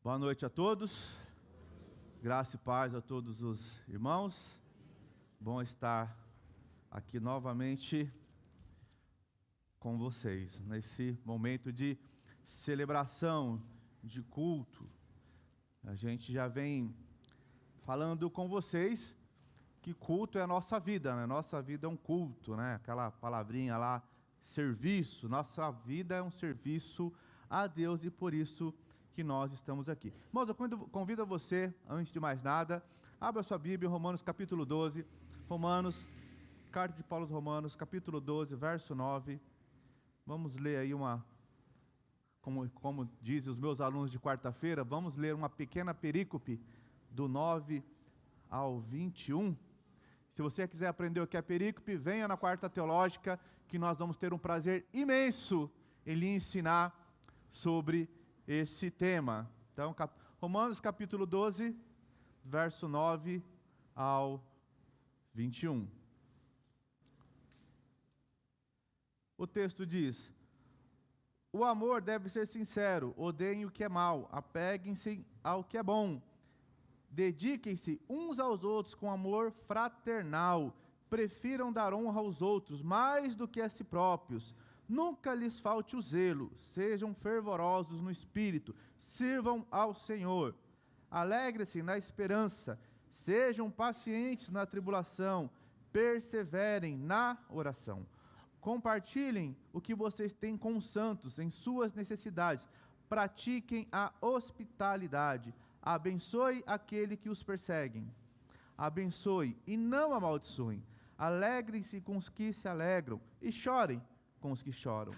Boa noite a todos, graça e paz a todos os irmãos. Bom estar aqui novamente com vocês, nesse momento de celebração, de culto. A gente já vem falando com vocês que culto é a nossa vida, né? Nossa vida é um culto, né? Aquela palavrinha lá, serviço. Nossa vida é um serviço a Deus e por isso que nós estamos aqui. Irmãos, eu convido você, antes de mais nada, abra sua Bíblia, Romanos capítulo 12, carta de Paulo aos Romanos, capítulo 12, verso 9. Vamos ler aí como dizem os meus alunos de quarta-feira, vamos ler uma pequena perícope do 9 ao 21. Se você quiser aprender o que é perícope, venha na quarta teológica, que nós vamos ter um prazer imenso em lhe ensinar sobre esse tema. Então, Romanos capítulo 12, verso 9 ao 21. O texto diz: o amor deve ser sincero, odeiem o que é mal, apeguem-se ao que é bom. Dediquem-se uns aos outros com amor fraternal, prefiram dar honra aos outros mais do que a si próprios. Nunca lhes falte o zelo, sejam fervorosos no espírito, sirvam ao Senhor. Alegrem-se na esperança, sejam pacientes na tribulação, perseverem na oração. Compartilhem o que vocês têm com os santos em suas necessidades, pratiquem a hospitalidade, abençoe aquele que os perseguem. Abençoe e não amaldiçoem. Alegrem-se com os que se alegram e chorem com os que choram.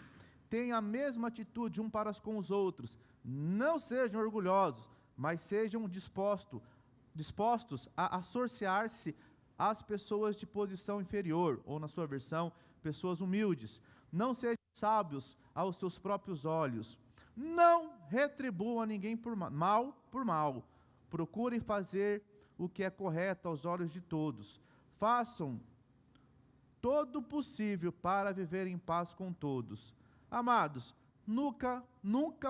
Tenham a mesma atitude um para com os outros. Não sejam orgulhosos, mas sejam dispostos a associar-se às pessoas de posição inferior, ou na sua versão, pessoas humildes. Não sejam sábios aos seus próprios olhos. Não retribuam a ninguém por mal. Procurem fazer o que é correto aos olhos de todos. Façam todo o possível para viver em paz com todos. Amados, nunca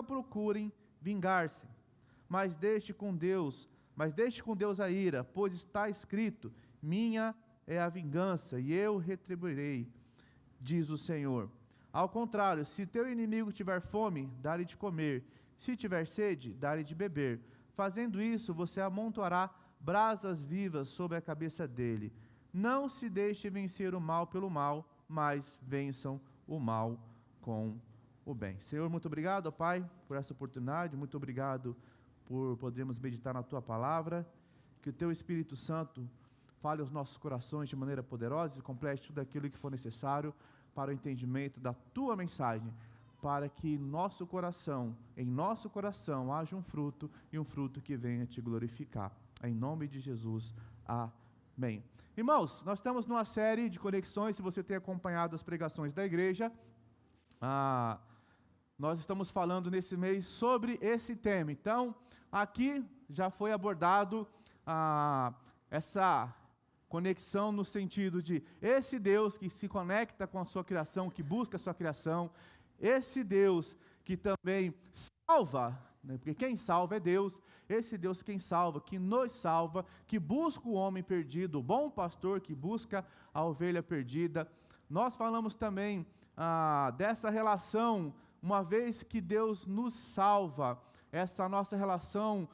procurem vingar-se, mas deixe com Deus a ira, pois está escrito: minha é a vingança e eu retribuirei, diz o Senhor. Ao contrário, se teu inimigo tiver fome, dá-lhe de comer, se tiver sede, dá-lhe de beber. Fazendo isso, você amontoará brasas vivas sobre a cabeça dele. Não se deixe vencer o mal pelo mal, mas vençam o mal com o bem. Senhor, muito obrigado, Pai, por essa oportunidade, muito obrigado por podermos meditar na Tua Palavra, que o Teu Espírito Santo fale aos nossos corações de maneira poderosa e complete tudo aquilo que for necessário para o entendimento da Tua mensagem, para que em nosso coração haja um fruto, e um fruto que venha Te glorificar. Em nome de Jesus, amém. Irmãos, nós estamos numa série de conexões. Se você tem acompanhado as pregações da igreja, nós estamos falando nesse mês sobre esse tema. Então, aqui já foi abordado essa conexão no sentido de esse Deus que se conecta com a sua criação, que busca a sua criação, esse Deus que também salva, porque quem salva é Deus, esse Deus quem salva, que nos salva, que busca o homem perdido, o bom pastor que busca a ovelha perdida. Nós falamos também dessa relação, uma vez que Deus nos salva, essa nossa relação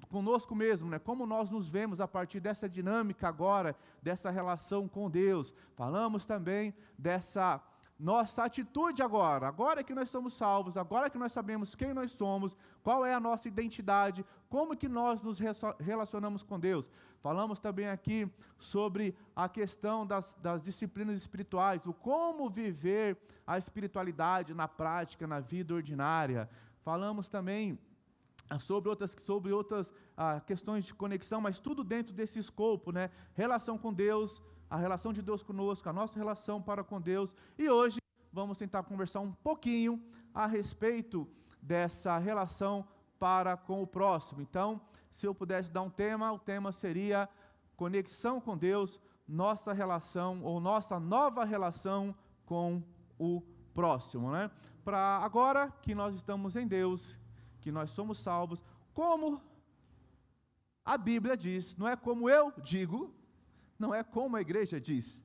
conosco mesmo, né? Como nós nos vemos a partir dessa dinâmica agora, dessa relação com Deus. Falamos também dessa nossa atitude agora que nós somos salvos, agora que nós sabemos quem nós somos, qual é a nossa identidade, como que nós nos relacionamos com Deus. Falamos também aqui sobre a questão das disciplinas espirituais, o como viver a espiritualidade na prática, na vida ordinária. Falamos também sobre outras questões de conexão, mas tudo dentro desse escopo, né? Relação com Deus, a relação de Deus conosco, a nossa relação para com Deus. E hoje vamos tentar conversar um pouquinho a respeito dessa relação para com o próximo. Então, se eu pudesse dar um tema, o tema seria conexão com Deus, nossa relação ou nossa nova relação com o próximo, né? Para agora que nós estamos em Deus, que nós somos salvos, como a Bíblia diz, não é como eu digo, não é como a igreja diz,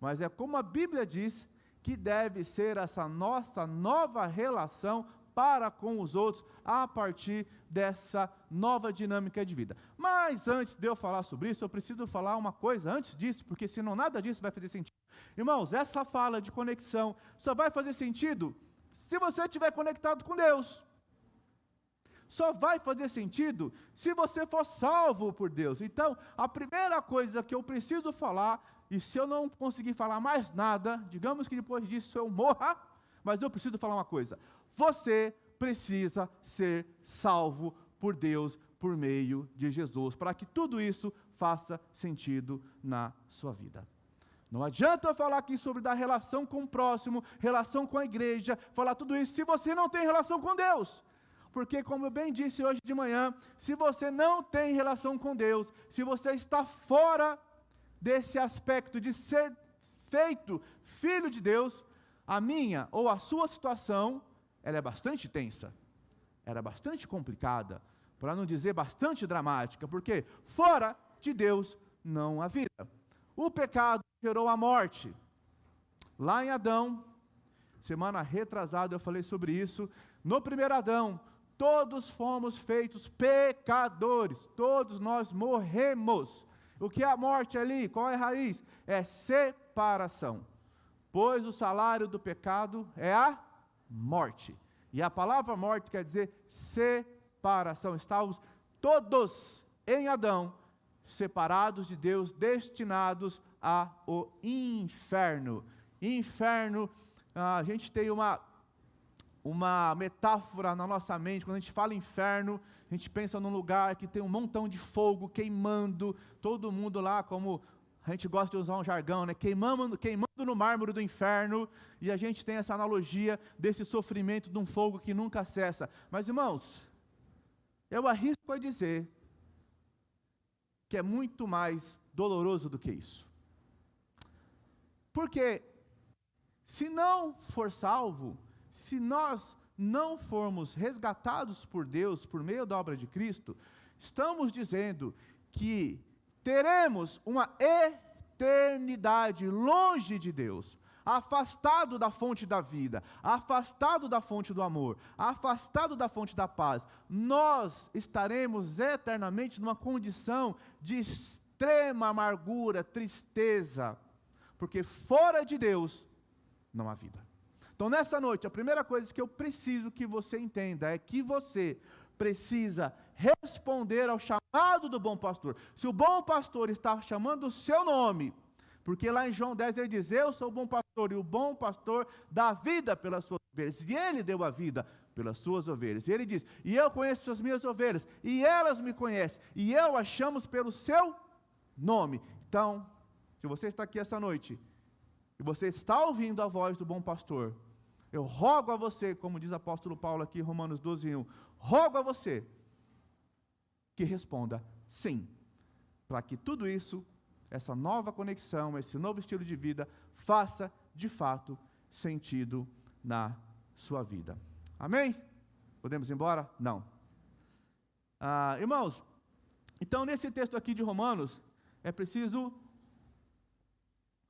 mas é como a Bíblia diz que deve ser essa nossa nova relação para com os outros, a partir dessa nova dinâmica de vida. Mas antes de eu falar sobre isso, eu preciso falar uma coisa antes disso, porque senão nada disso vai fazer sentido. Irmãos, essa fala de conexão só vai fazer sentido se você estiver conectado com Deus. Só vai fazer sentido se você for salvo por Deus. Então, a primeira coisa que eu preciso falar, e se eu não conseguir falar mais nada, digamos que depois disso eu morra, mas eu preciso falar uma coisa: você precisa ser salvo por Deus, por meio de Jesus, para que tudo isso faça sentido na sua vida. Não adianta eu falar aqui sobre dar relação com o próximo, relação com a igreja, falar tudo isso, se você não tem relação com Deus. Porque, como eu bem disse hoje de manhã, se você não tem relação com Deus, se você está fora desse aspecto de ser feito filho de Deus, a minha ou a sua situação, ela é bastante tensa, ela é bastante complicada, para não dizer bastante dramática, porque fora de Deus não há vida. O pecado gerou a morte. Lá em Adão, semana retrasada eu falei sobre isso, no primeiro Adão, todos fomos feitos pecadores, todos nós morremos. O que é a morte ali? Qual é a raiz? É separação. Pois o salário do pecado é a morte. E a palavra morte quer dizer separação. Estávamos todos em Adão, separados de Deus, destinados ao inferno. Inferno, a gente tem uma metáfora na nossa mente. Quando a gente fala inferno, a gente pensa num lugar que tem um montão de fogo queimando, todo mundo lá, como a gente gosta de usar um jargão, né? Queimando no mármore do inferno, e a gente tem essa analogia desse sofrimento de um fogo que nunca cessa. Mas, irmãos, eu arrisco a dizer que é muito mais doloroso do que isso. Porque, se não for salvo, se nós não formos resgatados por Deus, por meio da obra de Cristo, estamos dizendo que teremos uma eternidade longe de Deus, afastado da fonte da vida, afastado da fonte do amor, afastado da fonte da paz. Nós estaremos eternamente numa condição de extrema amargura, tristeza, porque fora de Deus não há vida. Então, nessa noite, a primeira coisa que eu preciso que você entenda é que você precisa responder ao chamado do bom pastor. Se o bom pastor está chamando o seu nome, porque lá em João 10 ele diz: eu sou o bom pastor, e o bom pastor dá vida pelas suas ovelhas, e ele deu a vida pelas suas ovelhas. E ele diz: e eu conheço as minhas ovelhas, e elas me conhecem, e eu as chamo pelo seu nome. Então, se você está aqui essa noite, e você está ouvindo a voz do bom pastor, eu rogo a você, como diz o apóstolo Paulo aqui em Romanos 12:1, rogo a você que responda sim, para que tudo isso, essa nova conexão, esse novo estilo de vida, faça de fato sentido na sua vida. Amém? Podemos ir embora? Não. Irmãos, então nesse texto aqui de Romanos, é preciso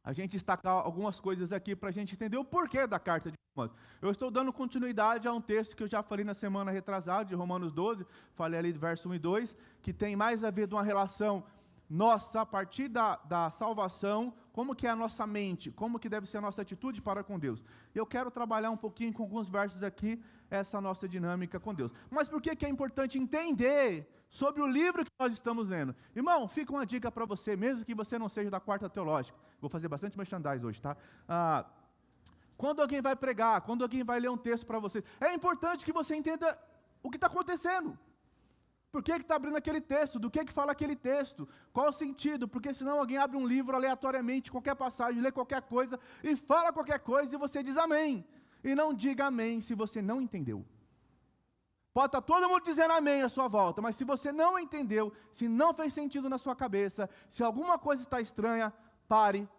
a gente destacar algumas coisas aqui para a gente entender o porquê da carta de Romanos. Eu estou dando continuidade a um texto que eu já falei na semana retrasada, de Romanos 12, falei ali do verso 1 e 2, que tem mais a ver de uma relação nossa, a partir da salvação, como que é a nossa mente, como que deve ser a nossa atitude para com Deus. Eu quero trabalhar um pouquinho com alguns versos aqui, essa nossa dinâmica com Deus. Mas por que é importante entender sobre o livro que nós estamos lendo? Irmão, fica uma dica para você, mesmo que você não seja da quarta teológica. Vou fazer bastante merchandise hoje, tá? Quando alguém vai pregar, quando alguém vai ler um texto para você, é importante que você entenda o que está acontecendo. Por que está abrindo aquele texto? Do que fala aquele texto? Qual o sentido? Porque senão alguém abre um livro aleatoriamente, qualquer passagem, lê qualquer coisa, e fala qualquer coisa, e você diz amém. E não diga amém se você não entendeu. Pode estar todo mundo dizendo amém à sua volta, mas se você não entendeu, se não fez sentido na sua cabeça, se alguma coisa está estranha, pare,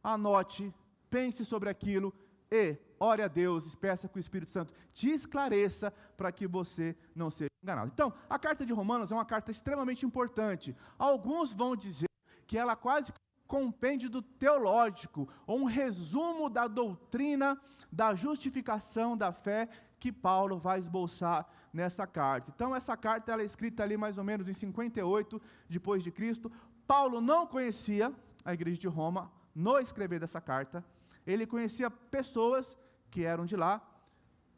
anote, pense sobre aquilo, e ore a Deus, peça que o Espírito Santo te esclareça para que você não seja enganado. Então, a carta de Romanos é uma carta extremamente importante. Alguns vão dizer que ela quase compêndio do teológico, ou um resumo da doutrina da justificação da fé que Paulo vai esboçar nessa carta. Então, essa carta ela é escrita ali mais ou menos em 58 depois de Cristo. Paulo não conhecia a igreja de Roma no escrever dessa carta. Ele conhecia pessoas que eram de lá,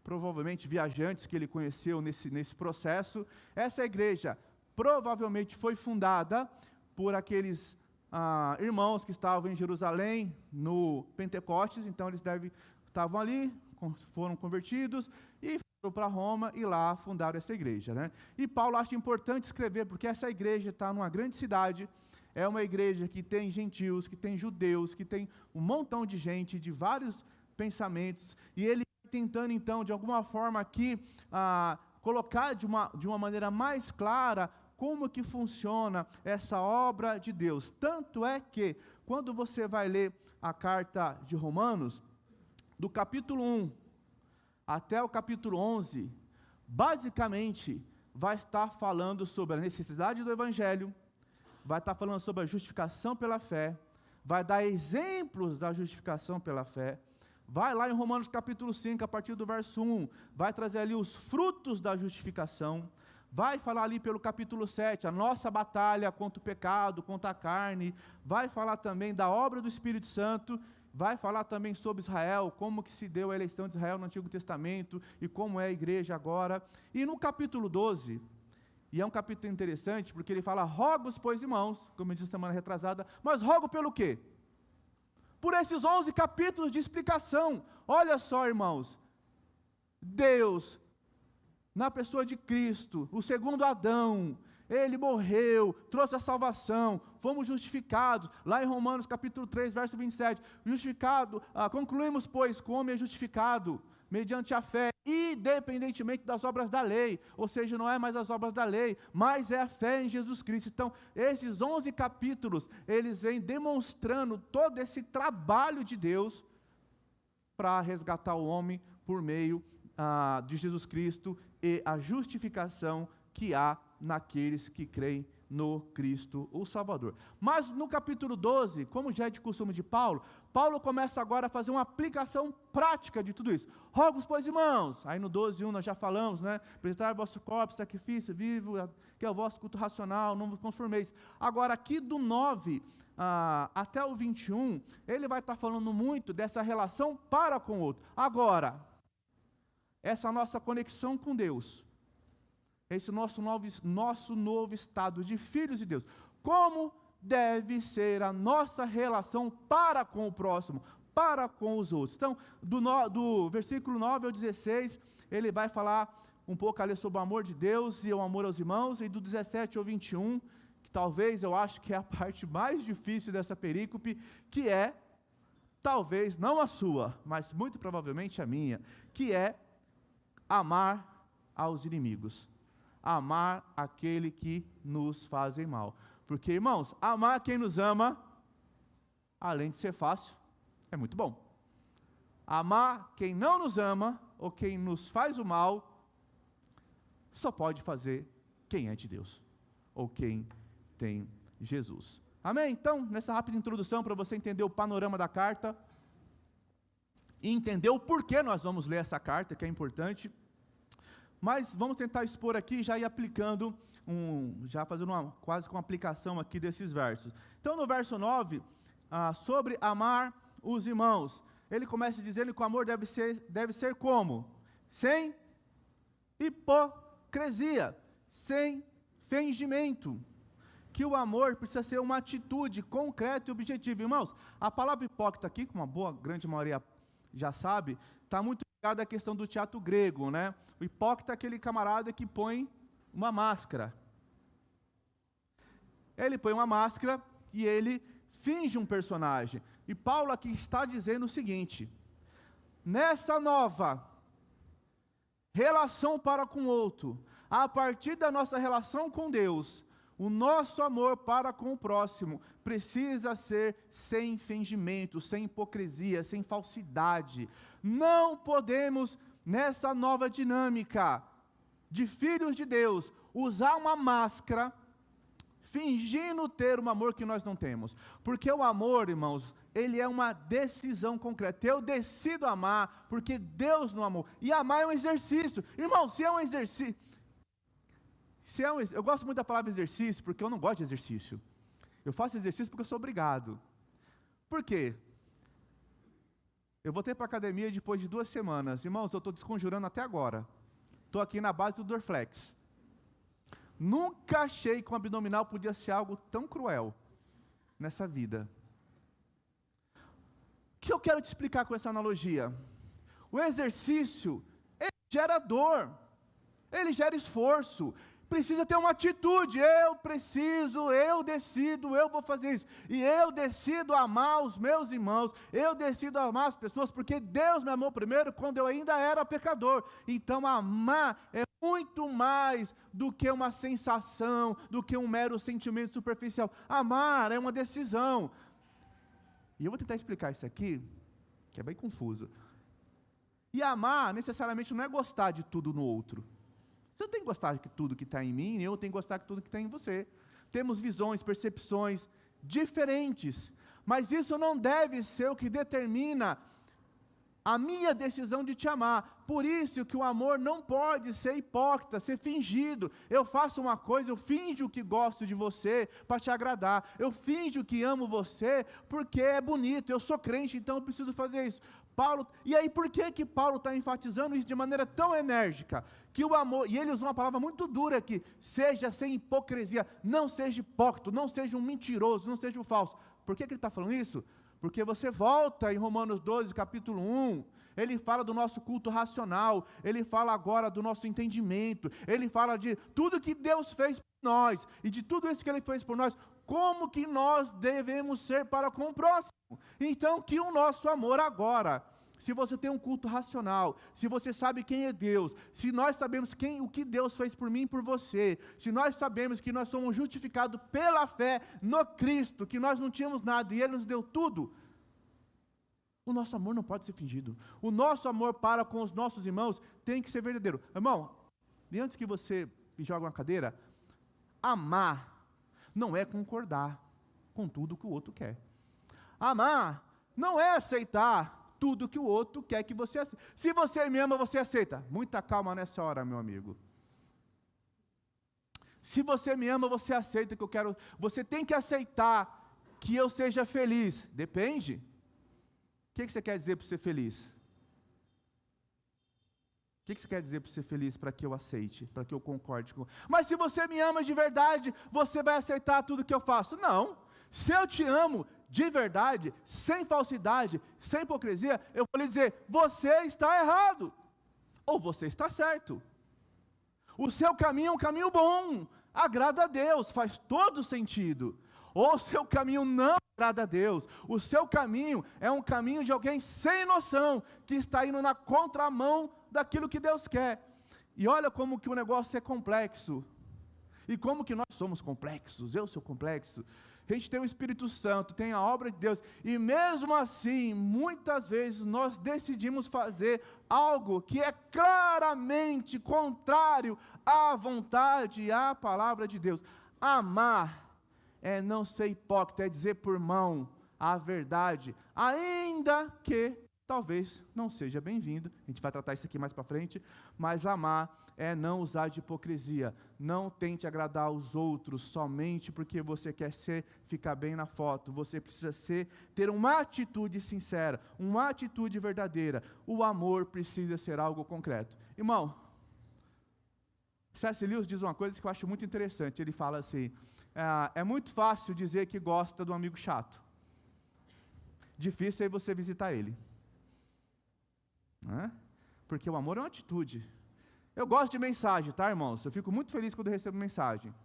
provavelmente viajantes que ele conheceu nesse processo. Essa igreja provavelmente foi fundada por aqueles irmãos que estavam em Jerusalém no Pentecostes, então eles estavam ali, foram convertidos e foram para Roma e lá fundaram essa igreja, né? E Paulo acha importante escrever, porque essa igreja está numa grande cidade, é uma igreja que tem gentios, que tem judeus, que tem um montão de gente de vários pensamentos, e ele tentando então de alguma forma aqui colocar de uma maneira mais clara como que funciona essa obra de Deus. Tanto é que, quando você vai ler a carta de Romanos, do capítulo 1 até o capítulo 11, basicamente, vai estar falando sobre a necessidade do Evangelho, vai estar falando sobre a justificação pela fé, vai dar exemplos da justificação pela fé. Vai lá em Romanos capítulo 5, a partir do verso 1, vai trazer ali os frutos da justificação. Vai falar ali pelo capítulo 7, a nossa batalha contra o pecado, contra a carne. Vai falar também da obra do Espírito Santo. Vai falar também sobre Israel, como que se deu a eleição de Israel no Antigo Testamento e como é a igreja agora. E no capítulo 12, e é um capítulo interessante, porque ele fala, rogo-os, pois, irmãos, como eu disse semana retrasada, mas rogo pelo quê? Por esses 11 capítulos de explicação. Olha só, irmãos, Deus, na pessoa de Cristo, o segundo Adão, ele morreu, trouxe a salvação, fomos justificados, lá em Romanos capítulo 3, verso 27, justificado, concluímos, pois, como é justificado, mediante a fé, independentemente das obras da lei, ou seja, não é mais as obras da lei, mas é a fé em Jesus Cristo. Então, esses 11 capítulos, eles vêm demonstrando todo esse trabalho de Deus para resgatar o homem por meio de Jesus Cristo e a justificação que há naqueles que creem no Cristo, o Salvador. Mas no capítulo 12, como já é de costume de Paulo, Paulo começa agora a fazer uma aplicação prática de tudo isso. Rogo-os, pois, irmãos, aí no 12:1 nós já falamos, né? Apresentar vosso corpo, sacrifício vivo, que é o vosso culto racional, não vos conformeis. Agora aqui do 9 até o 21, ele vai estar falando muito dessa relação para com o outro. Agora, essa nossa conexão com Deus, esse nosso novo estado de filhos de Deus, como deve ser a nossa relação para com o próximo, para com os outros. Então, do versículo 9 ao 16, ele vai falar um pouco ali sobre o amor de Deus e o amor aos irmãos, e do 17 ao 21, que talvez eu acho que é a parte mais difícil dessa perícope, que é, talvez não a sua, mas muito provavelmente a minha, que é amar aos inimigos. Amar aquele que nos fazem mal. Porque, irmãos, amar quem nos ama, além de ser fácil, é muito bom. Amar quem não nos ama, ou quem nos faz o mal, só pode fazer quem é de Deus, ou quem tem Jesus. Amém? Então, nessa rápida introdução, para você entender o panorama da carta, e entender o porquê nós vamos ler essa carta, que é importante. Mas vamos tentar expor aqui, já ir aplicando, já fazendo quase com uma aplicação aqui desses versos. Então, no verso 9, sobre amar os irmãos, ele começa dizendo que o amor deve ser como? Sem hipocrisia, sem fingimento. Que o amor precisa ser uma atitude concreta e objetiva. Irmãos, a palavra hipócrita aqui, como uma grande maioria já sabe, está muito ligada à questão do teatro grego, né? O hipócrita é aquele camarada que põe uma máscara. Ele põe uma máscara e ele finge um personagem. E Paulo aqui está dizendo o seguinte: nessa nova relação para com o outro, a partir da nossa relação com Deus, O nosso amor para com o próximo precisa ser sem fingimento, sem hipocrisia, sem falsidade. Não podemos, nessa nova dinâmica de filhos de Deus, usar uma máscara, fingindo ter um amor que nós não temos. Porque o amor, irmãos, ele é uma decisão concreta. Eu decido amar porque Deus não amou. E amar é um exercício. Irmão, se é um exercício... eu gosto muito da palavra exercício, porque eu não gosto de exercício. Eu faço exercício porque eu sou obrigado. Por quê? Eu voltei para a academia depois de 2 semanas. Irmãos, eu estou desconjurando até agora. Estou aqui na base do Dorflex. Nunca achei que um abdominal podia ser algo tão cruel nessa vida. O que eu quero te explicar com essa analogia? O exercício, ele gera dor, ele gera esforço, precisa ter uma atitude. Eu decido, eu vou fazer isso. E eu decido amar os meus irmãos, eu decido amar as pessoas, porque Deus me amou primeiro quando eu ainda era pecador. Então amar é muito mais do que uma sensação, do que um mero sentimento superficial. Amar é uma decisão. E eu vou tentar explicar isso aqui, que é bem confuso. E amar necessariamente não é gostar de tudo no outro. Você não tem que gostar de tudo que está em mim, nem eu tenho que gostar de tudo que está em você. Temos visões, percepções diferentes, mas isso não deve ser o que determina a minha decisão de te amar. Por isso que o amor não pode ser hipócrita, ser fingido. Eu faço uma coisa, eu finjo que gosto de você para te agradar. Eu finjo que amo você porque é bonito. Eu sou crente, então eu preciso fazer isso. E aí por que Paulo está enfatizando isso de maneira tão enérgica? Que o amor, e ele usa uma palavra muito dura aqui, seja sem hipocrisia, não seja hipócrita, não seja um mentiroso, não seja um falso. Por que ele está falando isso? Porque você volta em Romanos 12, capítulo 1, ele fala do nosso culto racional, ele fala agora do nosso entendimento, ele fala de tudo que Deus fez por nós, e de tudo isso que ele fez por nós, como que nós devemos ser para com o próximo. Então, que o nosso amor agora, se você tem um culto racional, se você sabe quem é Deus, se nós sabemos o que Deus fez por mim e por você, se nós sabemos que nós somos justificados pela fé no Cristo, que nós não tínhamos nada e Ele nos deu tudo, o nosso amor não pode ser fingido. O nosso amor para com os nossos irmãos tem que ser verdadeiro. Irmão, e antes que você me jogue uma cadeira, amar não é concordar com tudo que o outro quer. Amar não é aceitar tudo que o outro quer que você aceite. Se você me ama, você aceita. Muita calma nessa hora, meu amigo. Se você me ama, você aceita que eu quero. Você tem que aceitar que eu seja feliz. Depende. O que você quer dizer para ser feliz? O que você quer dizer para ser feliz, para que eu aceite, para que eu concorde com... Mas se você me ama de verdade, você vai aceitar tudo que eu faço? Não. Se eu te amo de verdade, sem falsidade, sem hipocrisia, eu vou lhe dizer, você está errado, ou você está certo. O seu caminho é um caminho bom, agrada a Deus, faz todo sentido. Ou o seu caminho não agrada a Deus, o seu caminho é um caminho de alguém sem noção, que está indo na contramão daquilo que Deus quer. E olha como que o negócio é complexo, e como que nós somos complexos, eu sou complexo. A gente tem o Espírito Santo, tem a obra de Deus, e mesmo assim, muitas vezes nós decidimos fazer algo que é claramente contrário à vontade e à palavra de Deus. Amar é não ser hipócrita, é dizer por mão a verdade, ainda que talvez não seja bem-vindo, a gente vai tratar isso aqui mais para frente, mas amar é não usar de hipocrisia, não tente agradar aos outros somente porque você quer ficar bem na foto, você precisa ter uma atitude sincera, uma atitude verdadeira, o amor precisa ser algo concreto. Irmão, C.S. Lewis diz uma coisa que eu acho muito interessante, ele fala assim, é muito fácil dizer que gosta do amigo chato, difícil é você visitar ele. Porque o amor é uma atitude. Eu gosto de mensagem, tá, irmãos? Eu fico muito feliz quando eu recebo mensagem.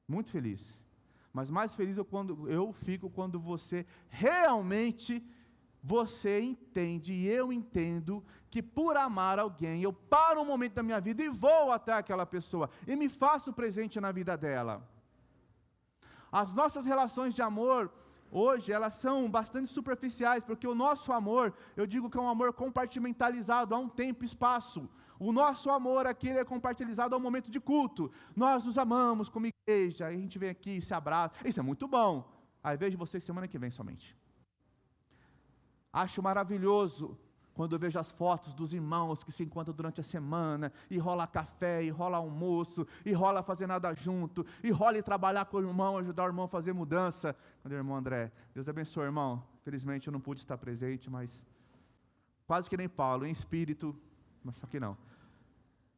Muito feliz. Mas mais feliz eu fico quando você realmente entende, e eu entendo, que por amar alguém, eu paro um momento da minha vida e vou até aquela pessoa, e me faço presente na vida dela. As nossas relações de amor, hoje, elas são bastante superficiais, porque o nosso amor, eu digo que é um amor compartimentalizado, há um tempo e espaço. O nosso amor aqui é compartilhado ao momento de culto. Nós nos amamos como igreja, aí a gente vem aqui e se abraça. Isso é muito bom. Aí vejo vocês semana que vem somente. Acho maravilhoso quando eu vejo as fotos dos irmãos que se encontram durante a semana, e rola café, e rola almoço, e rola fazer nada junto, e rola ir trabalhar com o irmão, ajudar o irmão a fazer mudança. Quando o irmão André, Deus abençoe, irmão. Felizmente eu não pude estar presente, mas quase que nem Paulo, em espírito, mas só que não.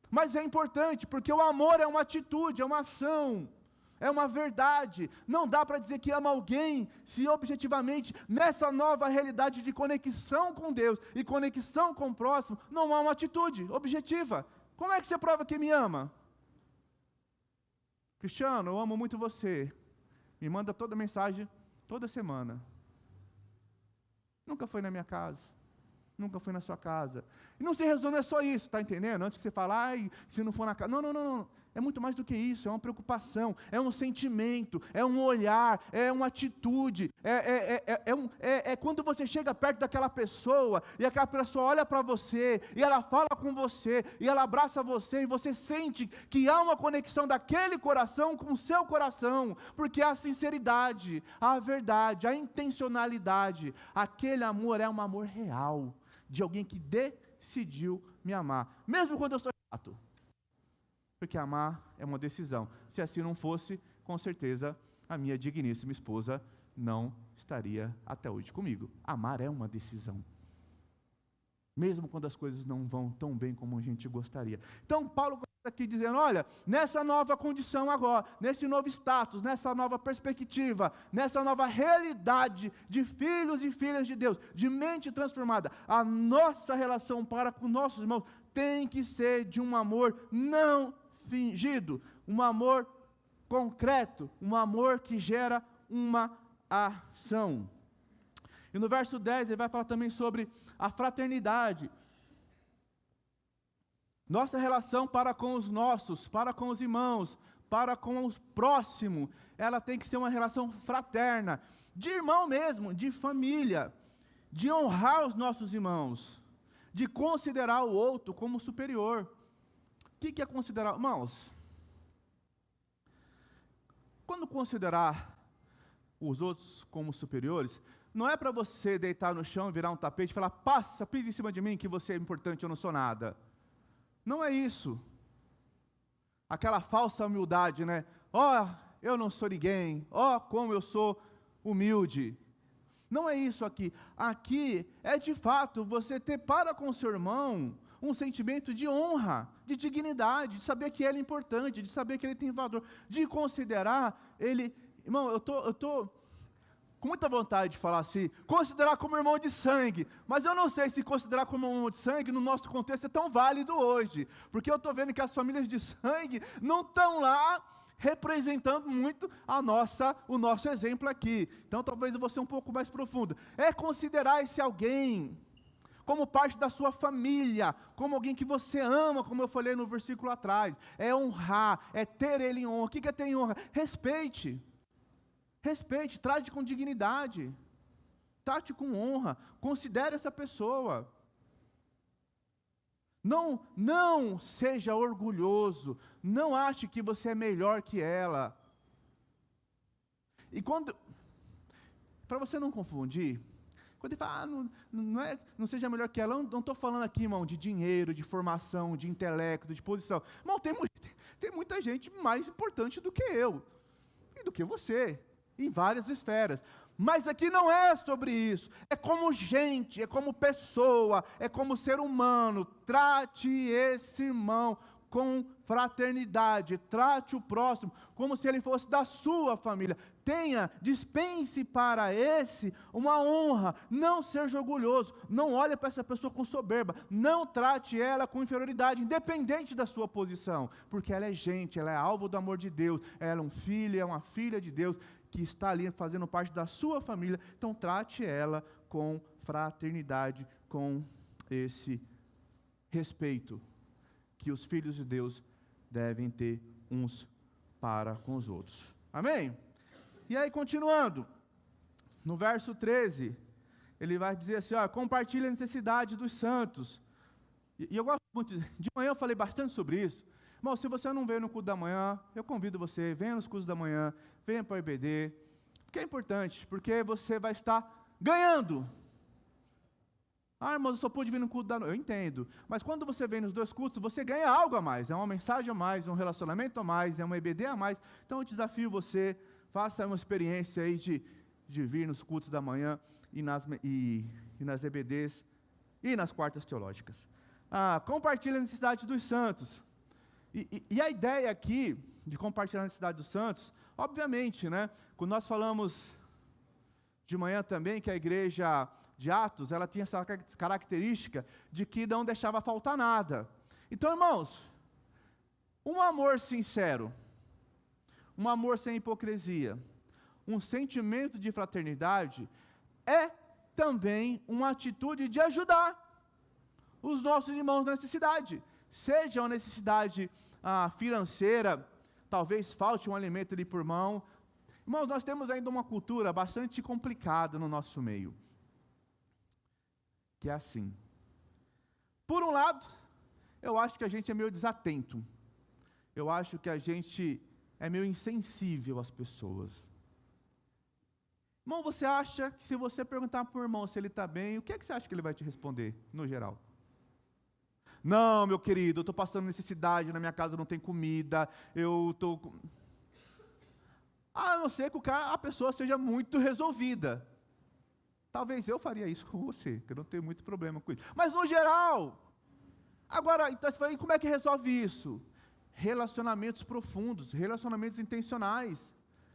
Mas é importante, porque o amor é uma atitude, é uma ação, é uma verdade. Não dá para dizer que ama alguém se objetivamente, nessa nova realidade de conexão com Deus e conexão com o próximo, não há uma atitude objetiva. Como é que você prova que me ama? Cristiano, eu amo muito você. Me manda toda mensagem, toda semana. Nunca foi na minha casa. Nunca foi na sua casa. E não se resume a só isso, está entendendo? Antes que você fale, ai, se não for na casa. Não. É muito mais do que isso, é uma preocupação, é um sentimento, é um olhar, é uma atitude, é quando você chega perto daquela pessoa, e aquela pessoa olha para você, e ela fala com você, e ela abraça você, e você sente que há uma conexão daquele coração com o seu coração, porque há a sinceridade, a verdade, a intencionalidade, aquele amor é um amor real, de alguém que decidiu me amar, mesmo quando eu sou chato. Porque amar é uma decisão. Se assim não fosse, com certeza, a minha digníssima esposa não estaria até hoje comigo. Amar é uma decisão. Mesmo quando as coisas não vão tão bem como a gente gostaria. Então, Paulo começa aqui dizendo, olha, nessa nova condição agora, nesse novo status, nessa nova perspectiva, nessa nova realidade de filhos e filhas de Deus, de mente transformada, a nossa relação para com nossos irmãos tem que ser de um amor não fingido, um amor concreto, um amor que gera uma ação. E no verso 10 ele vai falar também sobre a fraternidade. Nossa relação para com os nossos, para com os irmãos, para com o próximo, ela tem que ser uma relação fraterna, de irmão mesmo, de família, de honrar os nossos irmãos, de considerar o outro como superior. O que é considerar? Irmãos, quando considerar os outros como superiores, não é para você deitar no chão, virar um tapete e falar, pisa em cima de mim que você é importante, eu não sou nada. Não é isso. Aquela falsa humildade, né? Eu não sou ninguém, como eu sou humilde. Não é isso aqui. Aqui é de fato você ter para com o seu irmão um sentimento de honra, de dignidade, de saber que ele é importante, de saber que ele tem valor, de considerar ele... Irmão, eu tô com muita vontade de falar assim, considerar como irmão de sangue, mas eu não sei se considerar como irmão de sangue no nosso contexto é tão válido hoje, porque eu estou vendo que as famílias de sangue não estão lá representando muito o nosso exemplo aqui. Então talvez eu vou ser um pouco mais profundo. É considerar esse alguém como parte da sua família, como alguém que você ama, como eu falei no versículo atrás. É honrar, é ter ele em honra. O que é ter em honra? Respeite, trate com dignidade, trate com honra, considere essa pessoa. Não seja orgulhoso, não ache que você é melhor que ela. E para você não confundir, quando ele fala, não seja melhor que ela, eu não estou falando aqui, irmão, de dinheiro, de formação, de intelecto, de posição. Irmão, tem muita gente mais importante do que eu, e do que você, em várias esferas. Mas aqui não é sobre isso, é como gente, é como pessoa, é como ser humano. Trate esse irmão com fraternidade, trate o próximo como se ele fosse da sua família. Dispense para esse uma honra, não seja orgulhoso, não olhe para essa pessoa com soberba, não trate ela com inferioridade, independente da sua posição, porque ela é gente, ela é alvo do amor de Deus, ela é um filho, é uma filha de Deus, que está ali fazendo parte da sua família, então trate ela com fraternidade, com esse respeito que os filhos de Deus devem ter uns para com os outros. Amém? E aí, continuando, no verso 13, ele vai dizer assim, compartilhe a necessidade dos santos. E eu gosto muito, de manhã eu falei bastante sobre isso. Irmão, se você não veio no culto da manhã, eu convido você, venha nos cultos da manhã, venha para o IBD, porque é importante, porque você vai estar ganhando. Irmão, eu só pude vir no culto da noite. Eu entendo, mas quando você vem nos dois cultos, você ganha algo a mais, é uma mensagem a mais, é um relacionamento a mais, é um EBD a mais. Então eu desafio você, faça uma experiência aí de vir nos cultos da manhã e nas EBDs e nas quartas teológicas. Compartilhe a necessidade dos santos. E a ideia aqui de compartilhar a necessidade dos santos, obviamente, né? Quando nós falamos de manhã também que a igreja de Atos, ela tinha essa característica de que não deixava faltar nada. Então, irmãos, um amor sincero, um amor sem hipocrisia, um sentimento de fraternidade é também uma atitude de ajudar os nossos irmãos na necessidade. Seja uma necessidade financeira, talvez falte um alimento ali por mão. Irmãos, nós temos ainda uma cultura bastante complicada no nosso meio, que é assim. Por um lado, eu acho que a gente é meio desatento. Eu acho que a gente é meio insensível às pessoas. Irmão, você acha que se você perguntar para o irmão se ele está bem, o que é que você acha que ele vai te responder, no geral? Não, meu querido, eu estou passando necessidade, na minha casa não tem comida, eu estou... A não ser que a pessoa seja muito resolvida. Talvez eu faria isso com você, que eu não tenho muito problema com isso. Mas no geral, agora, então, você fala, e como é que resolve isso? Relacionamentos profundos, relacionamentos intencionais.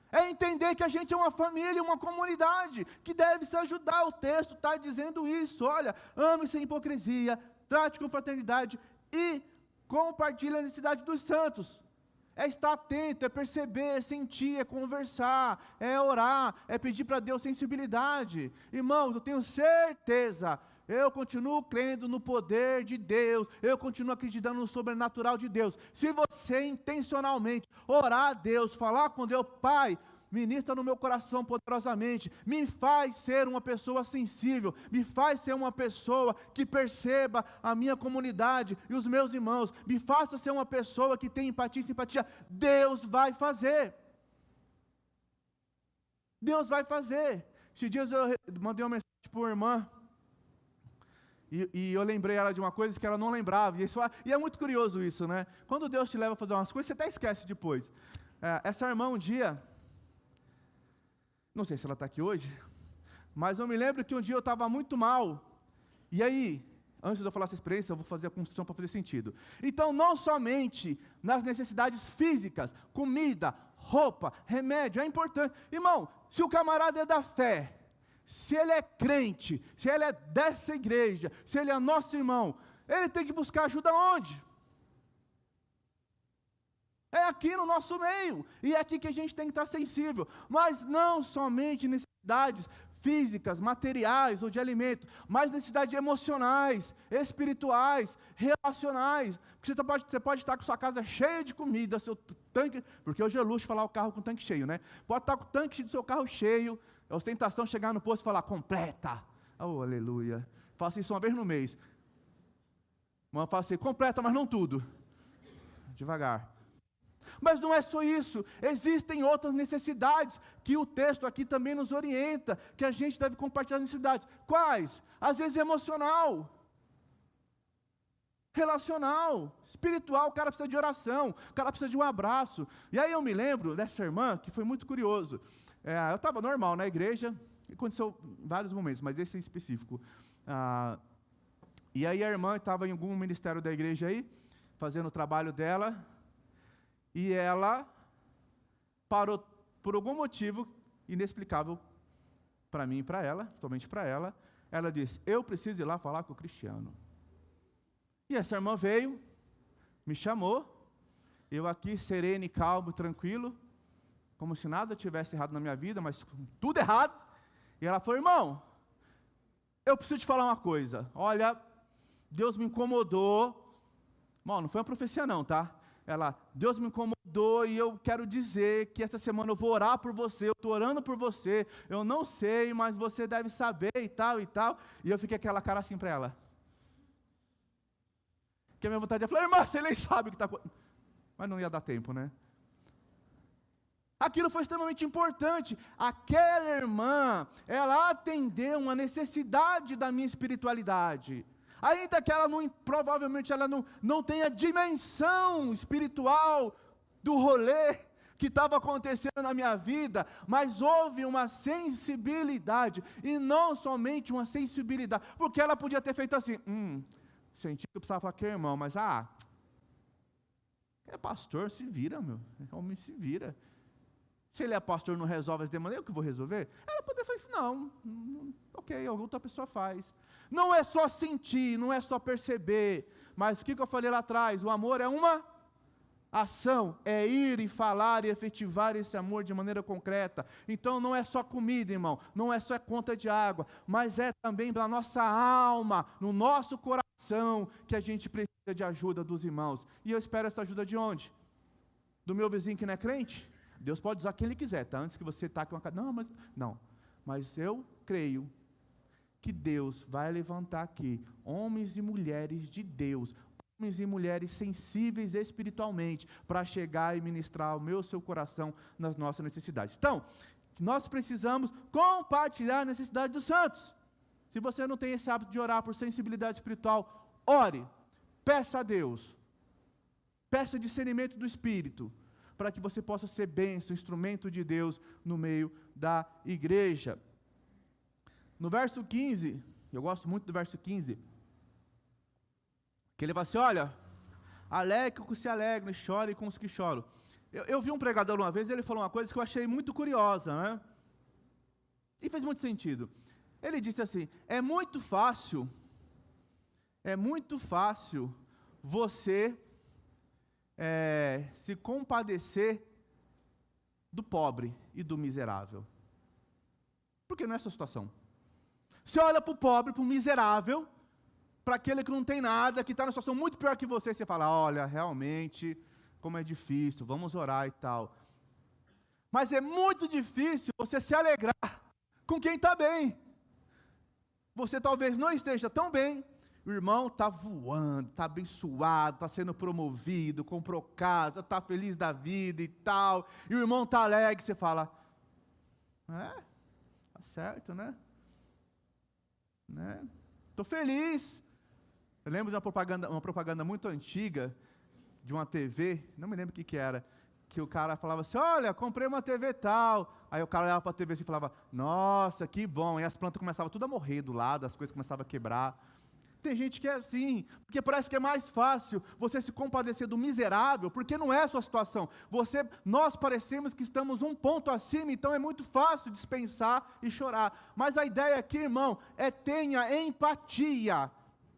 É entender que a gente é uma família, uma comunidade, que deve se ajudar. O texto está dizendo isso. Olha, ame sem hipocrisia, trate com fraternidade e compartilhe a necessidade dos santos. É estar atento, é perceber, é sentir, é conversar, é orar, é pedir para Deus sensibilidade. Irmãos, eu tenho certeza, eu continuo crendo no poder de Deus, eu continuo acreditando no sobrenatural de Deus. Se você intencionalmente orar a Deus, falar com Deus, Pai, ministra no meu coração poderosamente, me faz ser uma pessoa sensível, me faz ser uma pessoa que perceba a minha comunidade e os meus irmãos, me faça ser uma pessoa que tem empatia e simpatia. Deus vai fazer. Deus vai fazer. Esses dias eu mandei uma mensagem para uma irmã, e eu lembrei ela de uma coisa que ela não lembrava, e é muito curioso isso, né? Quando Deus te leva a fazer umas coisas, você até esquece depois. Essa irmã um dia, não sei se ela está aqui hoje, mas eu me lembro que um dia eu estava muito mal, e aí, antes de eu falar essa experiência, eu vou fazer a construção para fazer sentido. Então, não somente nas necessidades físicas, comida, roupa, remédio, é importante. Irmão, se o camarada é da fé, se ele é crente, se ele é dessa igreja, se ele é nosso irmão, ele tem que buscar ajuda onde? É aqui no nosso meio, e é aqui que a gente tem que estar sensível, mas não somente necessidades físicas, materiais ou de alimento, mas necessidades emocionais, espirituais, relacionais, porque você pode estar com sua casa cheia de comida, seu tanque, porque hoje é luxo falar o carro com o tanque cheio, né? Pode estar com o tanque do seu carro cheio, a ostentação chegar no posto e falar, completa, oh aleluia, faça isso uma vez no mês, mas fala assim, completa, mas não tudo, devagar. Mas não é só isso, existem outras necessidades que o texto aqui também nos orienta, que a gente deve compartilhar as necessidades. Quais? Às vezes emocional, relacional, espiritual, o cara precisa de oração, o cara precisa de um abraço. E aí eu me lembro dessa irmã, que foi muito curioso. Eu estava normal na igreja, aconteceu em vários momentos, mas esse em específico. E aí a irmã estava em algum ministério da igreja aí, fazendo o trabalho dela, e ela parou por algum motivo inexplicável para mim e para ela, principalmente para ela. Ela disse, eu preciso ir lá falar com o Cristiano. E essa irmã veio, me chamou, eu aqui sereno, calmo, tranquilo, como se nada tivesse errado na minha vida, mas tudo errado. E ela falou, irmão, eu preciso te falar uma coisa. Olha, Deus me incomodou. Irmão, não foi uma profecia não, tá? Ela, Deus me incomodou e eu quero dizer que essa semana eu vou orar por você, eu estou orando por você, eu não sei, mas você deve saber e tal e tal. E eu fiquei aquela cara assim para ela. Que a minha vontade é falar, irmã, você nem sabe o que está acontecendo. Mas não ia dar tempo, né? Aquilo foi extremamente importante. Aquela irmã, ela atendeu uma necessidade da minha espiritualidade. Ainda que ela provavelmente ela não tenha dimensão espiritual do rolê que estava acontecendo na minha vida, mas houve uma sensibilidade, e não somente uma sensibilidade, porque ela podia ter feito assim, senti que eu precisava falar que é irmão, mas é pastor, se vira, meu, homem se vira. Se ele é pastor e não resolve as demandas, eu que vou resolver? Ela poderia falar assim, não, ok, outra pessoa faz. Não é só sentir, não é só perceber, mas o que eu falei lá atrás? O amor é uma ação, é ir e falar e efetivar esse amor de maneira concreta. Então não é só comida, irmão, não é só conta de água, mas é também para a nossa alma, no nosso coração, que a gente precisa de ajuda dos irmãos. E eu espero essa ajuda de onde? Do meu vizinho que não é crente? Deus pode usar quem Ele quiser, tá? Antes que você taque uma cara. Mas eu creio que Deus vai levantar aqui homens e mulheres de Deus, homens e mulheres sensíveis espiritualmente, para chegar e ministrar o seu coração nas nossas necessidades. Então, nós precisamos compartilhar a necessidade dos santos. Se você não tem esse hábito de orar por sensibilidade espiritual, ore, peça a Deus, peça discernimento do Espírito, para que você possa ser bênção, instrumento de Deus no meio da igreja. No verso 15, eu gosto muito do verso 15, que ele vai assim, olha, alegre com os que se alegram, e chore com os que choram. Eu vi um pregador uma vez, ele falou uma coisa que eu achei muito curiosa, né? E fez muito sentido. Ele disse assim, é muito fácil você se compadecer do pobre e do miserável. Porque não é essa a situação. Você olha para o pobre, para o miserável, para aquele que não tem nada, que está numa situação muito pior que você, você fala, olha, realmente, como é difícil, vamos orar e tal. Mas é muito difícil você se alegrar com quem está bem. Você talvez não esteja tão bem, o irmão está voando, está abençoado, está sendo promovido, comprou casa, está feliz da vida e tal, e o irmão está alegre, você fala, tá certo, né? Estou feliz. Eu lembro de uma propaganda muito antiga, de uma TV, não me lembro o que era, que o cara falava assim, olha, comprei uma TV tal, aí o cara olhava para a TV assim e falava, nossa, que bom, e as plantas começavam tudo a morrer do lado, as coisas começavam a quebrar. Tem gente que é assim, porque parece que é mais fácil você se compadecer do miserável, porque não é a sua situação. Nós parecemos que estamos um ponto acima, então é muito fácil dispensar e chorar. Mas a ideia aqui, irmão, tenha empatia,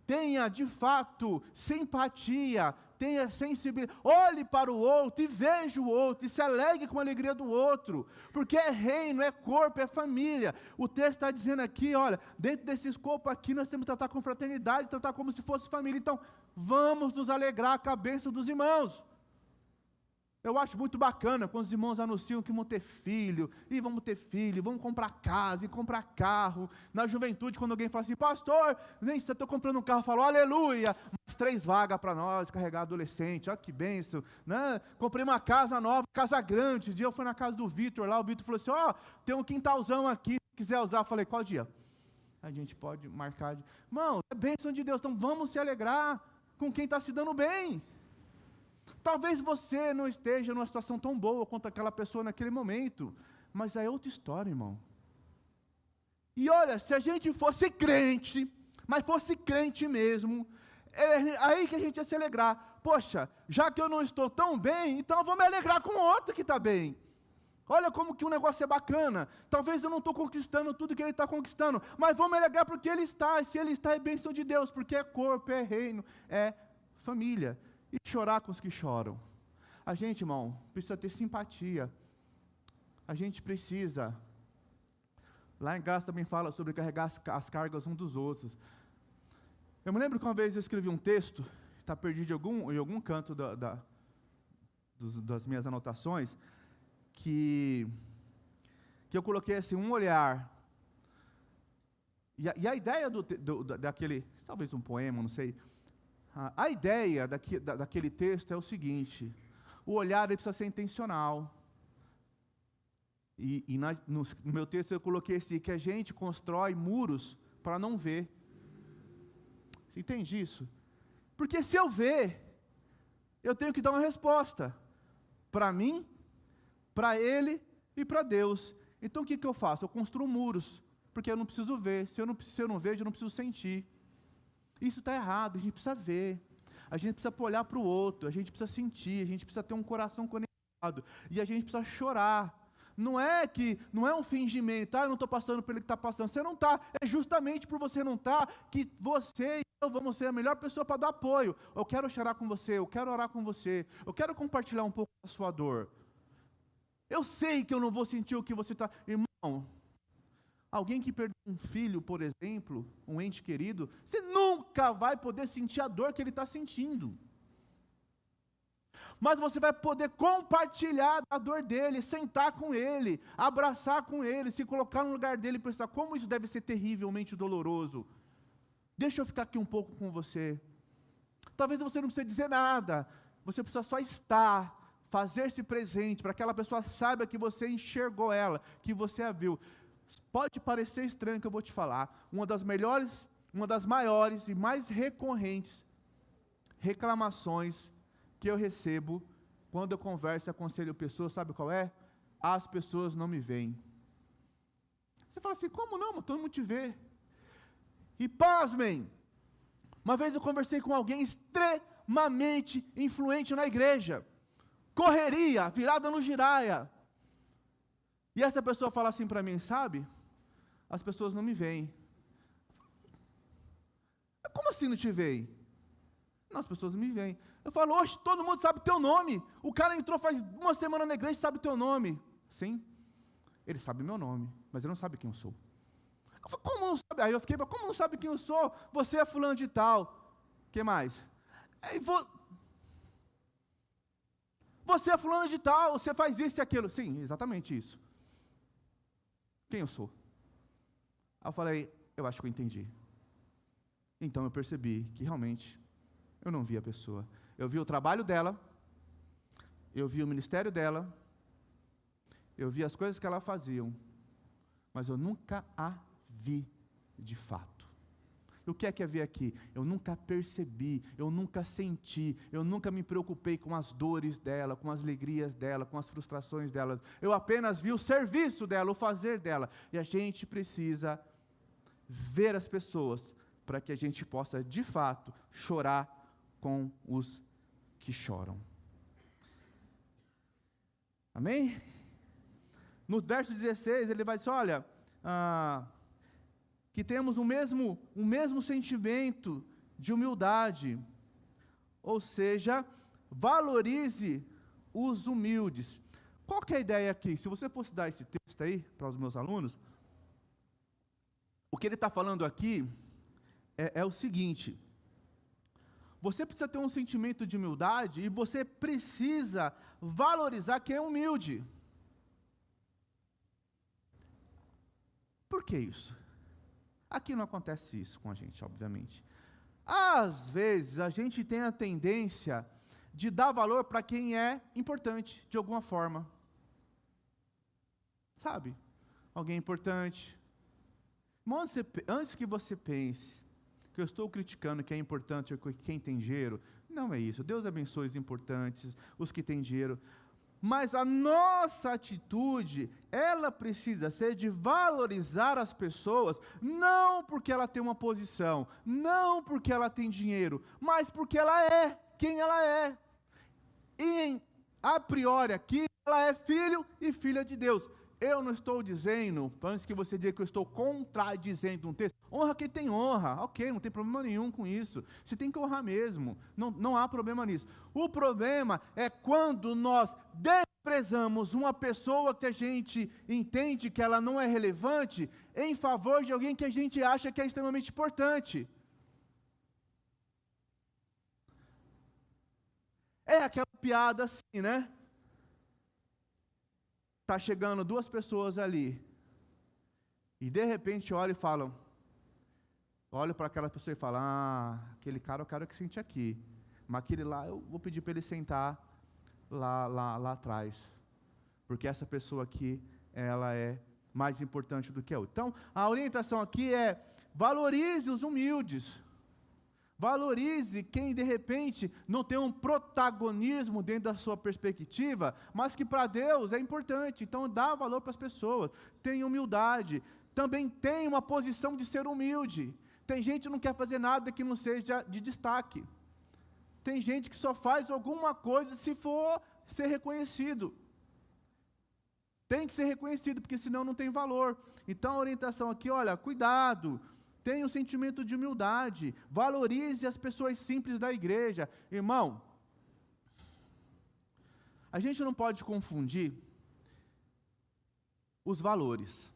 tenha de fato simpatia, tenha sensibilidade, olhe para o outro e veja o outro, e se alegre com a alegria do outro, porque é reino, é corpo, é família. O texto está dizendo aqui, olha, dentro desse escopo aqui nós temos que tratar com fraternidade, tratar como se fosse família. Então, vamos nos alegrar com a bênção dos irmãos. Eu acho muito bacana quando os irmãos anunciam que vão ter filho, e vamos ter filho, vamos comprar casa, e comprar carro. Na juventude, quando alguém fala assim, pastor, nem se eu estou comprando um carro, eu falo, aleluia, mais 3 vagas para nós, carregar adolescente, olha que bênção, né? Comprei uma casa nova, casa grande. Um dia eu fui na casa do Vitor lá, o Vitor falou assim, tem um quintalzão aqui, se quiser usar. Eu falei, qual dia? A gente pode marcar, irmão, é bênção de Deus, então vamos se alegrar com quem está se dando bem. Talvez você não esteja numa situação tão boa quanto aquela pessoa naquele momento, mas é outra história, irmão. E olha, se a gente fosse crente, mas fosse crente mesmo, é aí que a gente ia se alegrar. Poxa, já que eu não estou tão bem, então eu vou me alegrar com o outro que está bem. Olha como que o negócio é bacana. Talvez eu não estou conquistando tudo que ele está conquistando, mas vou me alegrar porque ele está, e se ele está é bênção de Deus, porque é corpo, é reino, é família. E chorar com os que choram. A gente, irmão, precisa ter simpatia. A gente precisa. Lá em Gálatas também fala sobre carregar as cargas uns dos outros. Eu me lembro que uma vez eu escrevi um texto, está perdido em algum canto das minhas anotações, que eu coloquei assim, um olhar. E a ideia daquele, talvez um poema, não sei, a ideia daquele texto é o seguinte: o olhar ele precisa ser intencional. No meu texto eu coloquei assim, que a gente constrói muros para não ver. Você entende isso? Porque se eu ver, eu tenho que dar uma resposta. Para mim, para ele e para Deus. Então o que eu faço? Eu construo muros. Porque eu não preciso ver. Se eu não vejo, eu não preciso sentir. Isso está errado. A gente precisa ver. A gente precisa olhar para o outro. A gente precisa sentir. A gente precisa ter um coração conectado. E a gente precisa chorar. Não é um fingimento, eu não estou passando pelo que está passando. Você não está, é justamente por você não estar que você e eu vamos ser a melhor pessoa para dar apoio. Eu quero chorar com você, eu quero orar com você, eu quero compartilhar um pouco da sua dor. Eu sei que eu não vou sentir o que você está. Irmão, alguém que perdeu um filho, por exemplo, um ente querido, você nunca vai poder sentir a dor que ele está sentindo. Mas você vai poder compartilhar a dor dele, sentar com ele, abraçar com ele, se colocar no lugar dele e pensar como isso deve ser terrivelmente doloroso. Deixa eu ficar aqui um pouco com você. Talvez você não precise dizer nada, você precisa só estar, fazer-se presente, para que aquela pessoa saiba que você enxergou ela, que você a viu. Pode parecer estranho que eu vou te falar, uma das maiores e mais recorrentes reclamações que eu recebo quando eu converso e aconselho pessoas, sabe qual é? As pessoas não me veem. Você fala assim, como não? Todo mundo te vê. E pasmem, uma vez eu conversei com alguém extremamente influente na igreja, correria, virada no giraia, e essa pessoa fala assim para mim, sabe? As pessoas não me veem. Como assim não te veem? Não, as pessoas não me veem. Eu falo, oxe, todo mundo sabe teu nome. O cara entrou faz uma semana na igreja e sabe teu nome. Sim, ele sabe meu nome, mas ele não sabe quem eu sou. Eu falo, como não sabe? Aí eu fiquei, como não sabe quem eu sou? Você é fulano de tal. O que mais? Você é fulano de tal, você faz isso e aquilo. Sim, exatamente isso. Quem eu sou? Aí eu falei, eu acho que eu entendi. Então eu percebi que realmente eu não vi a pessoa. Eu vi o trabalho dela, eu vi o ministério dela, eu vi as coisas que ela fazia, mas eu nunca a vi de fato. E o que é ver aqui? Eu nunca percebi, eu nunca senti, eu nunca me preocupei com as dores dela, com as alegrias dela, com as frustrações dela. Eu apenas vi o serviço dela, o fazer dela. E a gente precisa ver as pessoas para que a gente possa, de fato, chorar com os que choram. Amém? No verso 16, ele vai dizer, olha, que temos o mesmo sentimento de humildade, ou seja, valorize os humildes. Qual que é a ideia aqui? Se você fosse dar esse texto aí para os meus alunos, o que ele está falando aqui é o seguinte: você precisa ter um sentimento de humildade e você precisa valorizar quem é humilde. Por que isso? Aqui não acontece isso com a gente, obviamente. Às vezes, a gente tem a tendência de dar valor para quem é importante, de alguma forma. Sabe? Alguém importante. Antes que você pense que eu estou criticando quem é importante, quem tem dinheiro, não é isso. Deus abençoe os importantes, os que têm dinheiro. Mas a nossa atitude, ela precisa ser de valorizar as pessoas, não porque ela tem uma posição, não porque ela tem dinheiro, mas porque ela é quem ela é. E, a priori aqui, ela é filho e filha de Deus. Eu não estou dizendo, antes que você diga que eu estou contradizendo um texto, honra quem tem honra, ok, não tem problema nenhum com isso, você tem que honrar mesmo, não há problema nisso. O problema é quando nós desprezamos uma pessoa que a gente entende que ela não é relevante, em favor de alguém que a gente acha que é extremamente importante. É aquela piada assim, né? Tá chegando duas pessoas ali, e de repente olham para aquela pessoa e falam, aquele cara eu quero que sente aqui, mas aquele lá eu vou pedir para ele sentar lá atrás, porque essa pessoa aqui, ela é mais importante do que a outra. Então, a orientação aqui é, valorize os humildes, valorize quem de repente não tem um protagonismo dentro da sua perspectiva, mas que para Deus é importante. Então dá valor para as pessoas, tenha humildade, também tem uma posição de ser humilde. Tem gente que não quer fazer nada que não seja de destaque. Tem gente que só faz alguma coisa se for ser reconhecido. Tem que ser reconhecido, porque senão não tem valor. Então a orientação aqui, olha, cuidado, tenha um sentimento de humildade, valorize as pessoas simples da igreja. Irmão, a gente não pode confundir os valores.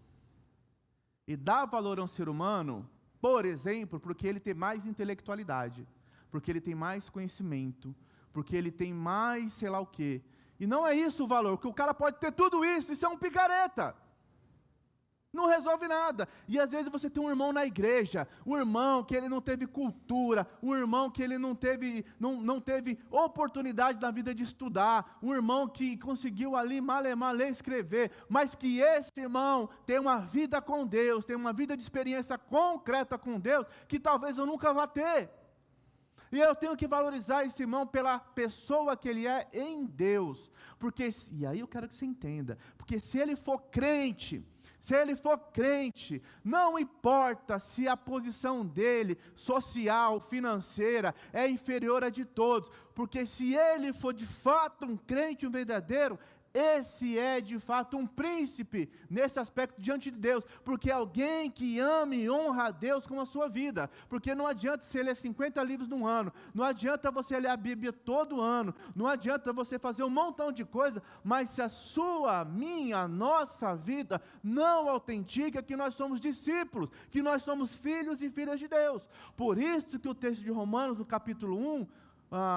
E dar valor a um ser humano, por exemplo, porque ele tem mais intelectualidade, porque ele tem mais conhecimento, porque ele tem mais sei lá o quê. E não é isso o valor, porque o cara pode ter tudo isso é um picareta. Não resolve nada. E às vezes você tem um irmão na igreja, um irmão que ele não teve cultura, um irmão que ele não teve oportunidade na vida de estudar, um irmão que conseguiu ali malemar, ler e escrever, mas que esse irmão tem uma vida com Deus, tem uma vida de experiência concreta com Deus, que talvez eu nunca vá ter. E eu tenho que valorizar esse irmão pela pessoa que ele é em Deus. E aí eu quero que você entenda, porque se ele for crente, não importa se a posição dele, social, financeira, é inferior à de todos, porque se ele for de fato um crente, um verdadeiro, esse é de fato um príncipe nesse aspecto diante de Deus, porque é alguém que ama e honra a Deus com a sua vida, porque não adianta você ler 50 livros num ano, não adianta você ler a Bíblia todo ano, não adianta você fazer um montão de coisa, mas se a sua, minha, nossa vida não autentica que nós somos discípulos, que nós somos filhos e filhas de Deus. Por isso que o texto de Romanos, no capítulo 1,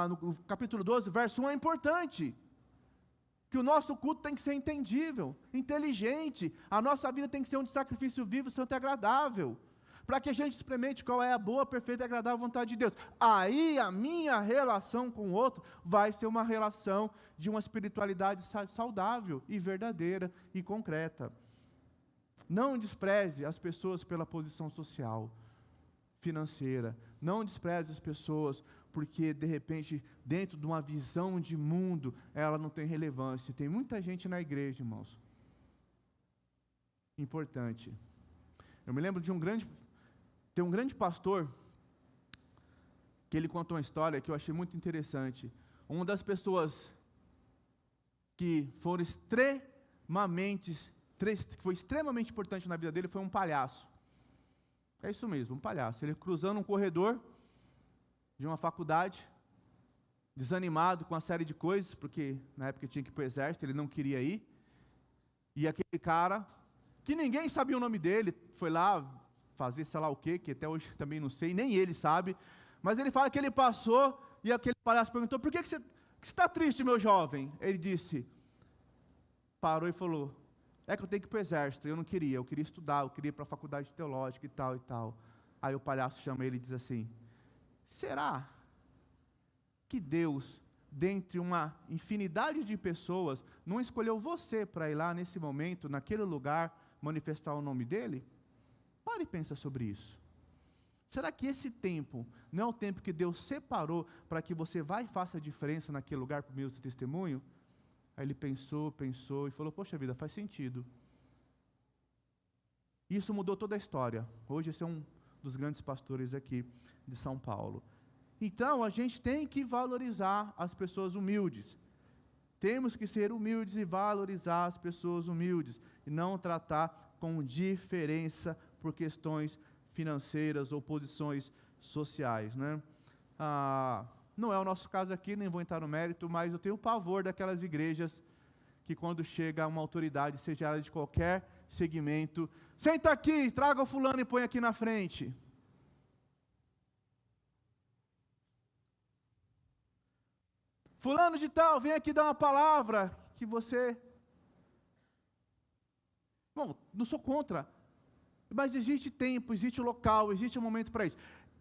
no capítulo 12, verso 1 é importante. Que o nosso culto tem que ser entendível, inteligente, a nossa vida tem que ser um sacrifício vivo, santo e agradável, para que a gente experimente qual é a boa, perfeita e agradável vontade de Deus. Aí a minha relação com o outro vai ser uma relação de uma espiritualidade saudável e verdadeira e concreta. Não despreze as pessoas pela posição social, financeira, não despreze as pessoas porque, de repente, dentro de uma visão de mundo, ela não tem relevância. Tem muita gente na igreja, irmãos. Importante. Eu me lembro de tem um grande pastor, que ele contou uma história que eu achei muito interessante. Uma das pessoas que foi extremamente importante na vida dele foi um palhaço. É isso mesmo, um palhaço. Ele cruzando um corredor de uma faculdade, desanimado com uma série de coisas, porque na época tinha que ir para o exército, ele não queria ir, e aquele cara, que ninguém sabia o nome dele, foi lá fazer sei lá o quê, que até hoje também não sei, nem ele sabe, mas ele fala que ele passou, e aquele palhaço perguntou, por que você está triste, meu jovem? Ele disse, parou e falou, é que eu tenho que ir para o exército, eu queria estudar, eu queria ir para a faculdade teológica e tal e tal. Aí o palhaço chama ele e diz assim, será que Deus, dentre uma infinidade de pessoas, não escolheu você para ir lá nesse momento, naquele lugar, manifestar o nome dele? Pare e pensa sobre isso. Será que esse tempo não é o tempo que Deus separou para que você vá e faça a diferença naquele lugar por meio do seu testemunho? Aí ele pensou e falou, poxa vida, faz sentido. Isso mudou toda a história. Hoje esse é um dos grandes pastores aqui de São Paulo. Então, a gente tem que valorizar as pessoas humildes. Temos que ser humildes e valorizar as pessoas humildes, e não tratar com diferença por questões financeiras ou posições sociais, né? Não é o nosso caso aqui, nem vou entrar no mérito, mas eu tenho pavor daquelas igrejas que quando chega uma autoridade, seja ela de qualquer segmento, senta aqui, traga o fulano e põe aqui na frente. fulano de tal, vem aqui dar uma palavra que você... Bom, não sou contra, mas existe tempo, existe local, existe um momento para isso.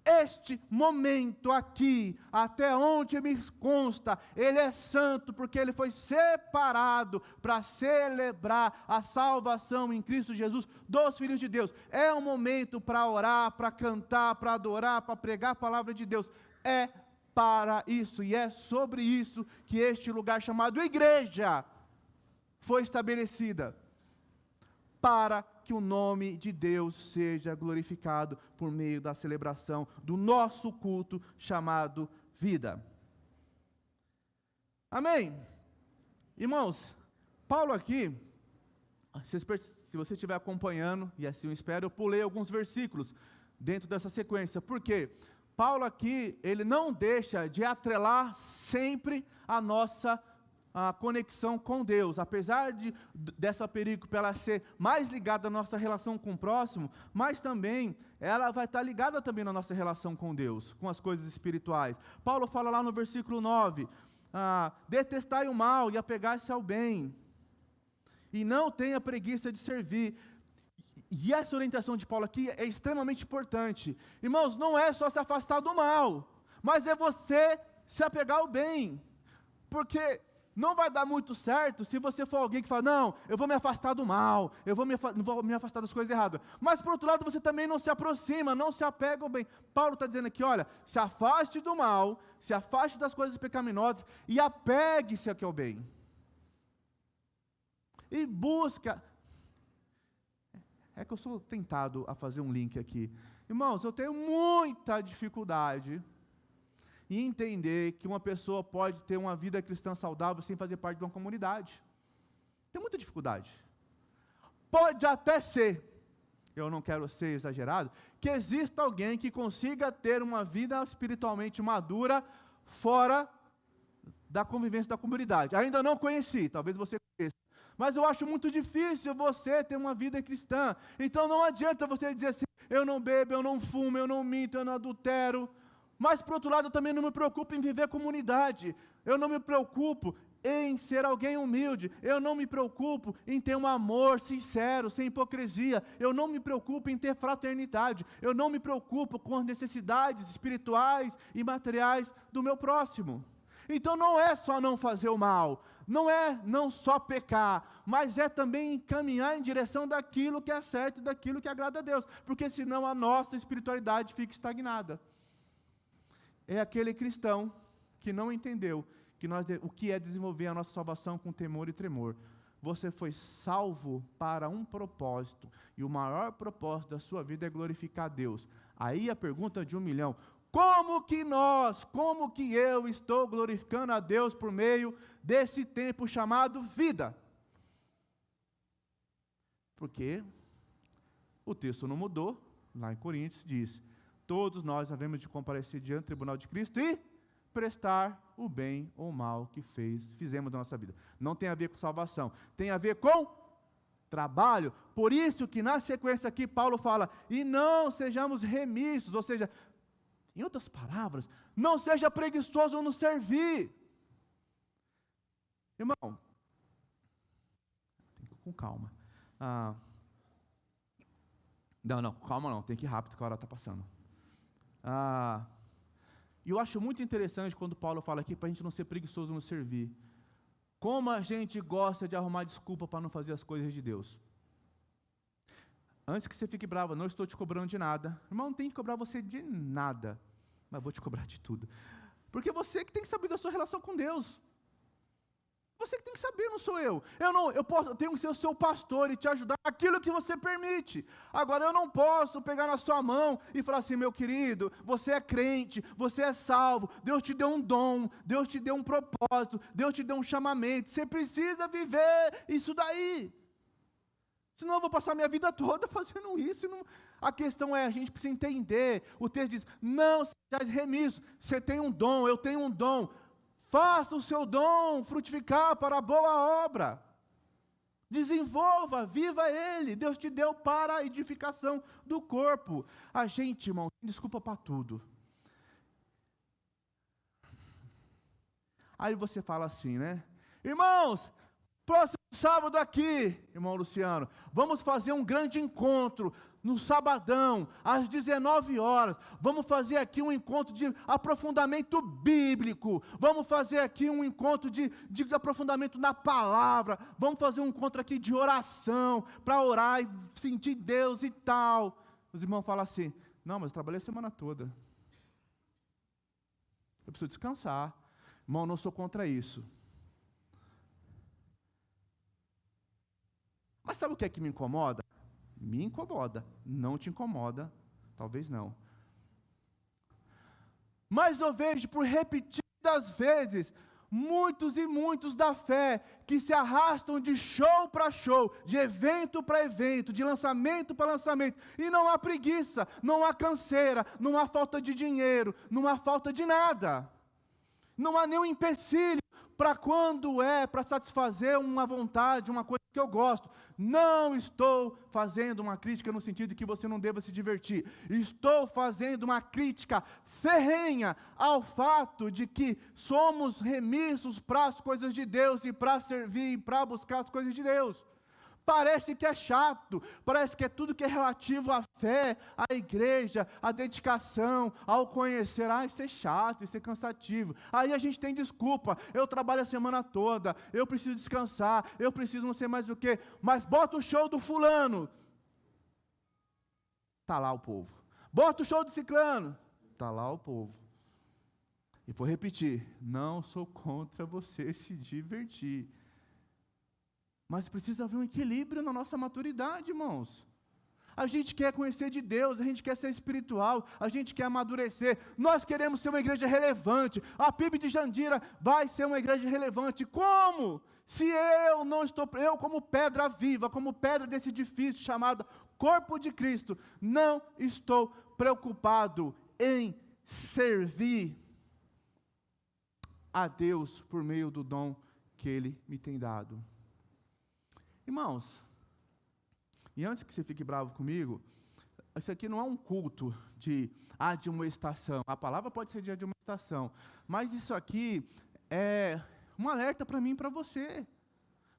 Este momento aqui, até onde me consta, ele é santo, porque ele foi separado para celebrar a salvação em Cristo Jesus dos filhos de Deus. É um momento para orar, para cantar, para adorar, para pregar a palavra de Deus. É para isso, e é sobre isso que este lugar chamado igreja foi estabelecida, para que o nome de Deus seja glorificado por meio da celebração do nosso culto chamado vida. Amém? Irmãos, Paulo aqui, se você estiver acompanhando, e assim eu espero, eu pulei alguns versículos dentro dessa sequência. Por quê? Paulo aqui, ele não deixa de atrelar sempre a conexão com Deus, apesar dessa perícope ela ser mais ligada à nossa relação com o próximo, mas também ela vai estar ligada também na nossa relação com Deus, com as coisas espirituais. Paulo fala lá no versículo 9, detestai o mal e apegai-se ao bem, e não tenha preguiça de servir. E essa orientação de Paulo aqui é extremamente importante. Irmãos, não é só se afastar do mal, mas é você se apegar ao bem, porque não vai dar muito certo se você for alguém que fala, não, eu vou me afastar do mal, não vou me afastar das coisas erradas. Mas, por outro lado, você também não se aproxima, não se apega ao bem. Paulo está dizendo aqui, olha, se afaste do mal, se afaste das coisas pecaminosas e apegue-se ao bem. E busca... É que eu sou tentado a fazer um link aqui. Irmãos, eu tenho muita dificuldade e entender que uma pessoa pode ter uma vida cristã saudável sem fazer parte de uma comunidade. Tem muita dificuldade. Pode até ser, eu não quero ser exagerado, que exista alguém que consiga ter uma vida espiritualmente madura fora da convivência da comunidade. Ainda não conheci, talvez você conheça. Mas eu acho muito difícil você ter uma vida cristã. Então não adianta você dizer assim, eu não bebo, eu não fumo, eu não minto, eu não adultero. Mas, por outro lado, eu também não me preocupo em viver comunidade. Eu não me preocupo em ser alguém humilde. Eu não me preocupo em ter um amor sincero, sem hipocrisia. Eu não me preocupo em ter fraternidade. Eu não me preocupo com as necessidades espirituais e materiais do meu próximo. Então, não é só não fazer o mal. Não é não só pecar, mas é também caminhar em direção daquilo que é certo e daquilo que agrada a Deus. Porque senão a nossa espiritualidade fica estagnada. É aquele cristão que não entendeu o que é desenvolver a nossa salvação com temor e tremor. Você foi salvo para um propósito, e o maior propósito da sua vida é glorificar a Deus. Aí a pergunta de 1 milhão, como que eu estou glorificando a Deus por meio desse tempo chamado vida? Porque o texto não mudou, lá em Coríntios diz, todos nós havemos de comparecer diante do tribunal de Cristo e prestar o bem ou o mal que fizemos na nossa vida. Não tem a ver com salvação, tem a ver com trabalho. Por isso que na sequência aqui Paulo fala, e não sejamos remissos, ou seja, em outras palavras, não seja preguiçoso no servir. Irmão, tem que ir com calma. Calma não, tem que ir rápido que a hora está passando. E eu acho muito interessante quando Paulo fala aqui para a gente não ser preguiçoso no servir. Como a gente gosta de arrumar desculpa para não fazer as coisas de Deus. Antes que você fique bravo, não estou te cobrando de nada. Irmão, não tem que cobrar você de nada, mas vou te cobrar de tudo. Porque você que tem que saber da sua relação com Deus. Você que tem que saber, não sou eu. Eu tenho que ser o seu pastor e te ajudar naquilo que você permite. Agora, eu não posso pegar na sua mão e falar assim, meu querido, você é crente, você é salvo, Deus te deu um dom, Deus te deu um propósito, Deus te deu um chamamento, você precisa viver isso daí. Senão eu vou passar minha vida toda fazendo isso. A questão é, a gente precisa entender. O texto diz, não sejais remissos, você tem um dom, eu tenho um dom. Faça o seu dom frutificar para a boa obra. Desenvolva, viva ele. Deus te deu para a edificação do corpo. A gente, irmão, tem desculpa para tudo. Aí você fala assim, né? Irmãos, próximo sábado aqui, irmão Luciano, vamos fazer um grande encontro no sabadão, às 19 horas. Vamos fazer aqui um encontro de aprofundamento bíblico. Vamos fazer aqui um encontro de aprofundamento na palavra. Vamos fazer um encontro aqui de oração, para orar e sentir Deus e tal. Os irmãos falam assim, não, mas eu trabalhei a semana toda. Eu preciso descansar. Irmão, não sou contra isso. Mas sabe o que é que me incomoda? Me incomoda. Não te incomoda? Talvez não. Mas eu vejo por repetidas vezes, muitos e muitos da fé, que se arrastam de show para show, de evento para evento, de lançamento para lançamento, e não há preguiça, não há canseira, não há falta de dinheiro, não há falta de nada. Não há nenhum empecilho para quando é para satisfazer uma vontade, uma coisa que eu gosto. Não estou fazendo uma crítica no sentido de que você não deva se divertir. Estou fazendo uma crítica ferrenha ao fato de que somos remissos para as coisas de Deus e para servir e para buscar as coisas de Deus. Parece que é chato, parece que é tudo que é relativo à fé, à igreja, à dedicação, ao conhecer. Isso é chato, isso é cansativo. Aí a gente tem desculpa, eu trabalho a semana toda, eu preciso descansar, eu preciso não sei mais o quê, mas bota o show do fulano, está lá o povo. Bota o show do ciclano, está lá o povo. E vou repetir, não sou contra você se divertir. Mas precisa haver um equilíbrio na nossa maturidade, irmãos. A gente quer conhecer de Deus, a gente quer ser espiritual, a gente quer amadurecer. Nós queremos ser uma igreja relevante. A PIB de Jandira vai ser uma igreja relevante. Como? Se eu não estou, eu como pedra viva, como pedra desse edifício chamado Corpo de Cristo, não estou preocupado em servir a Deus por meio do dom que Ele me tem dado. Irmãos, e antes que você fique bravo comigo, isso aqui não é um culto de admoestação. A palavra pode ser de admoestação, mas isso aqui é um alerta para mim e para você,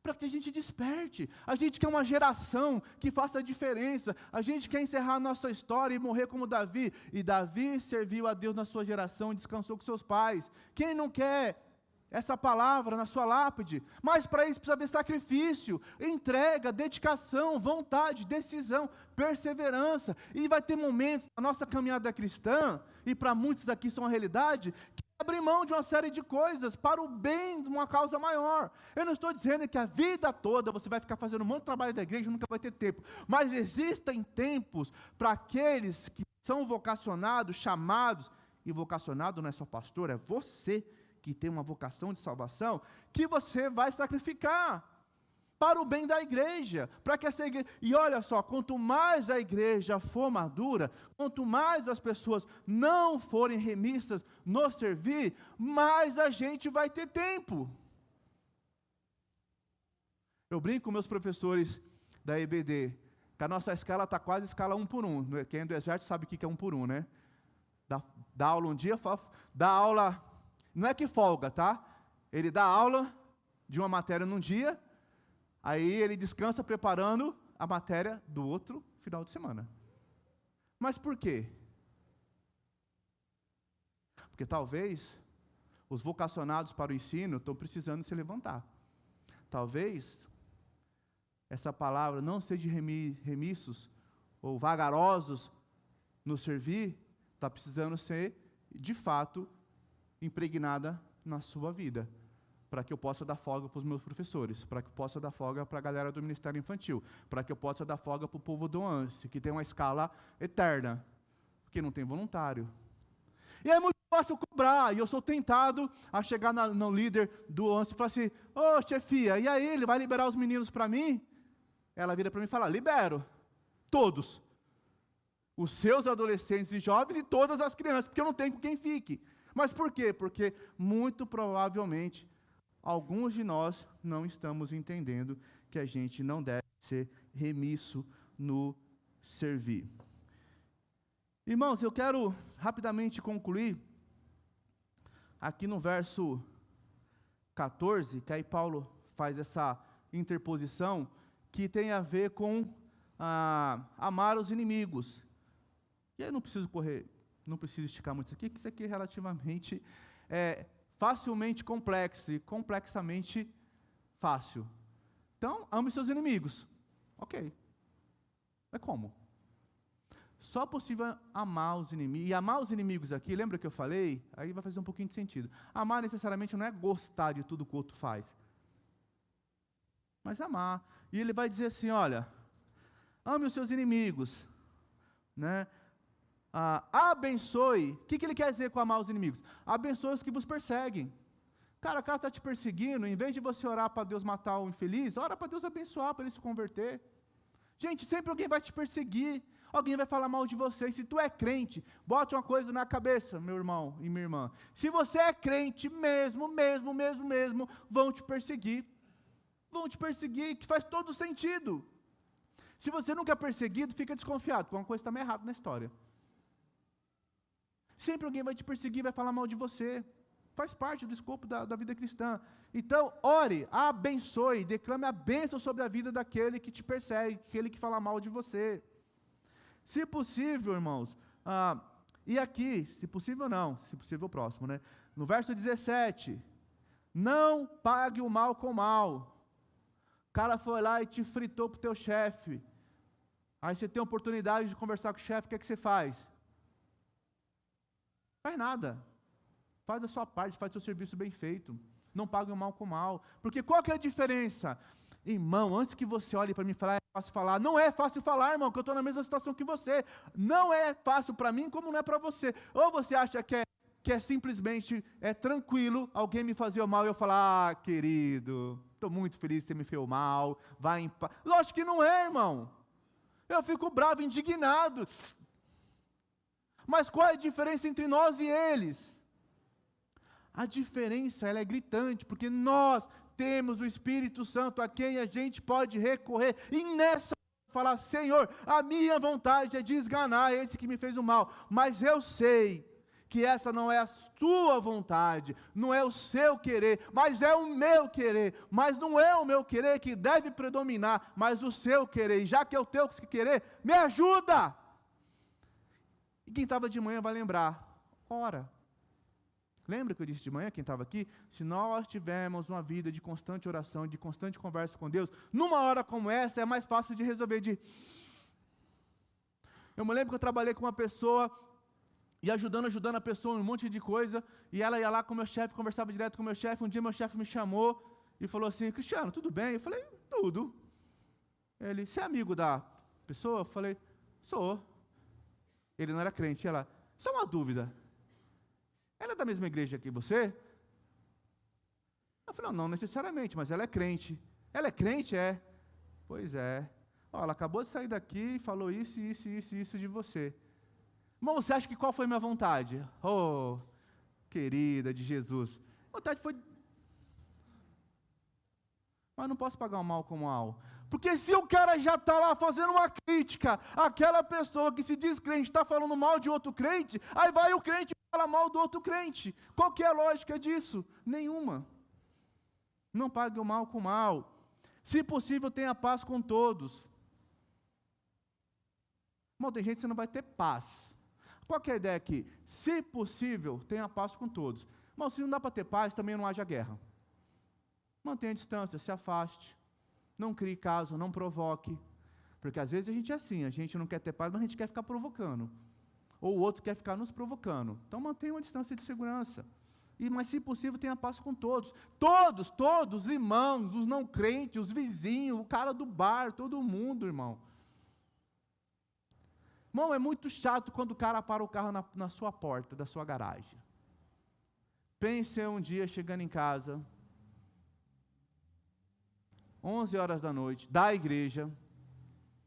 para que a gente desperte. A gente quer uma geração que faça a diferença. A gente quer encerrar a nossa história e morrer como Davi. E Davi serviu a Deus na sua geração e descansou com seus pais. Quem não quer essa palavra na sua lápide? Mas para isso precisa haver sacrifício, entrega, dedicação, vontade, decisão, perseverança. E vai ter momentos na nossa caminhada cristã, e para muitos aqui são a realidade, que abre mão de uma série de coisas para o bem de uma causa maior. Eu não estou dizendo que a vida toda você vai ficar fazendo um monte de trabalho da igreja e nunca vai ter tempo. Mas existem tempos para aqueles que são vocacionados, chamados, e vocacionado não é só pastor, é você que tem uma vocação de salvação, que você vai sacrificar para o bem da igreja, para que essa igreja, e olha só, quanto mais a igreja for madura, quanto mais as pessoas não forem remissas no servir, mais a gente vai ter tempo. Eu brinco com meus professores da EBD, que a nossa escala está quase escala 1 por 1, quem é do exército sabe o que é 1 por 1, né? Dá aula um dia, dá aula. Não é que folga, tá? Ele dá aula de uma matéria num dia, aí ele descansa preparando a matéria do outro final de semana. Mas por quê? Porque talvez os vocacionados para o ensino estão precisando se levantar. Talvez essa palavra não seja remissos ou vagarosos no servir, está precisando ser, de fato, impregnada na sua vida, para que eu possa dar folga para os meus professores, para que eu possa dar folga para a galera do Ministério Infantil, para que eu possa dar folga para o povo do ANSE, que tem uma escala eterna, porque não tem voluntário. E é muito fácil cobrar, e eu sou tentado a chegar no líder do ANSE e falar assim, ô chefia, e aí, ele vai liberar os meninos para mim? Ela vira para mim e fala, libero, todos, os seus adolescentes e jovens e todas as crianças, porque eu não tenho com quem fique. Mas por quê? Porque, muito provavelmente, alguns de nós não estamos entendendo que a gente não deve ser remisso no servir. Irmãos, eu quero rapidamente concluir aqui no verso 14, que aí Paulo faz essa interposição, que tem a ver com amar os inimigos. E aí não preciso esticar muito isso aqui, que isso aqui é relativamente, facilmente complexo e complexamente fácil. Então, ame seus inimigos. Ok. Mas como? Só é possível amar os inimigos. E amar os inimigos aqui, lembra que eu falei? Aí vai fazer um pouquinho de sentido. Amar necessariamente não é gostar de tudo que o outro faz. Mas amar. E ele vai dizer assim, olha, ame os seus inimigos. Né? Abençoe. O que ele quer dizer com amar os inimigos? Abençoe os que vos perseguem. Cara, o cara está te perseguindo, em vez de você orar para Deus matar o infeliz, ora para Deus abençoar, para ele se converter. Gente, sempre alguém vai te perseguir, alguém vai falar mal de você, e se tu é crente, bote uma coisa na cabeça, meu irmão e minha irmã, se você é crente mesmo, vão te perseguir, que faz todo sentido. Se você nunca é perseguido, fica desconfiado, porque uma coisa está meio errada na história. Sempre alguém vai te perseguir, vai falar mal de você. Faz parte do escopo da vida cristã. Então, ore, abençoe, declame a bênção sobre a vida daquele que te persegue, aquele que fala mal de você. Se possível, irmãos, e aqui, se possível não, se possível o próximo, né? No verso 17, não pague o mal com mal. O cara foi lá e te fritou para o teu chefe. Aí você tem a oportunidade de conversar com o chefe, o que é que você faz? Faz nada. Faz a sua parte, faz o seu serviço bem feito. Não pague o mal com o mal. Porque qual que é a diferença? Irmão, antes que você olhe para mim e fale, é fácil falar. Não é fácil falar, irmão, que eu estou na mesma situação que você. Não é fácil para mim, como não é para você. Ou você acha que é simplesmente tranquilo alguém me fazer o mal e eu falar, querido, estou muito feliz que você me fez o mal, vai em paz. Lógico que não é, irmão. Eu fico bravo, indignado. Mas qual é a diferença entre nós e eles? A diferença, ela é gritante, porque nós temos o Espírito Santo a quem a gente pode recorrer, e nessa falar, Senhor, a minha vontade é de esganar esse que me fez o mal, mas eu sei que essa não é a sua vontade, não é o seu querer, mas é o meu querer, mas não é o meu querer que deve predominar, mas o seu querer, e já que é o teu querer, me ajuda! E quem estava de manhã vai lembrar, ora, lembra que eu disse de manhã, quem estava aqui? Se nós tivermos uma vida de constante oração, de constante conversa com Deus, numa hora como essa é mais fácil de resolver. Eu me lembro que eu trabalhei com uma pessoa, e ajudando a pessoa em um monte de coisa, e ela ia lá com o meu chefe, conversava direto com o meu chefe. Um dia meu chefe me chamou e falou assim, Cristiano, tudo bem? Eu falei, tudo. Ele, você é amigo da pessoa? Eu falei, sou. Ele não era crente. Ela, só uma dúvida, ela é da mesma igreja que você? Eu falei, não necessariamente, mas ela é crente. Ela é crente? É. Pois é. Ela acabou de sair daqui e falou isso de você. Irmão, você acha que qual foi a minha vontade? Oh, querida de Jesus. A vontade foi... Mas não posso pagar o mal com o mal. Porque se o cara já está lá fazendo uma crítica, aquela pessoa que se diz crente está falando mal de outro crente, aí vai o crente e fala mal do outro crente. Qual que é a lógica disso? Nenhuma. Não pague o mal com o mal. Se possível, tenha paz com todos. Irmão, tem gente que você não vai ter paz. Qual que é a ideia aqui? Se possível, tenha paz com todos. Irmão, se não dá para ter paz, também não haja guerra. Mantenha a distância, se afaste. Não crie caso, não provoque. Porque às vezes a gente é assim, a gente não quer ter paz, mas a gente quer ficar provocando. Ou o outro quer ficar nos provocando. Então mantenha uma distância de segurança. Mas se possível, tenha paz com todos. Todos, os irmãos, os não crentes, os vizinhos, o cara do bar, todo mundo, irmão. Irmão, é muito chato quando o cara para o carro na sua porta, da sua garagem. Pense um dia chegando em casa, 11 horas da noite, da igreja,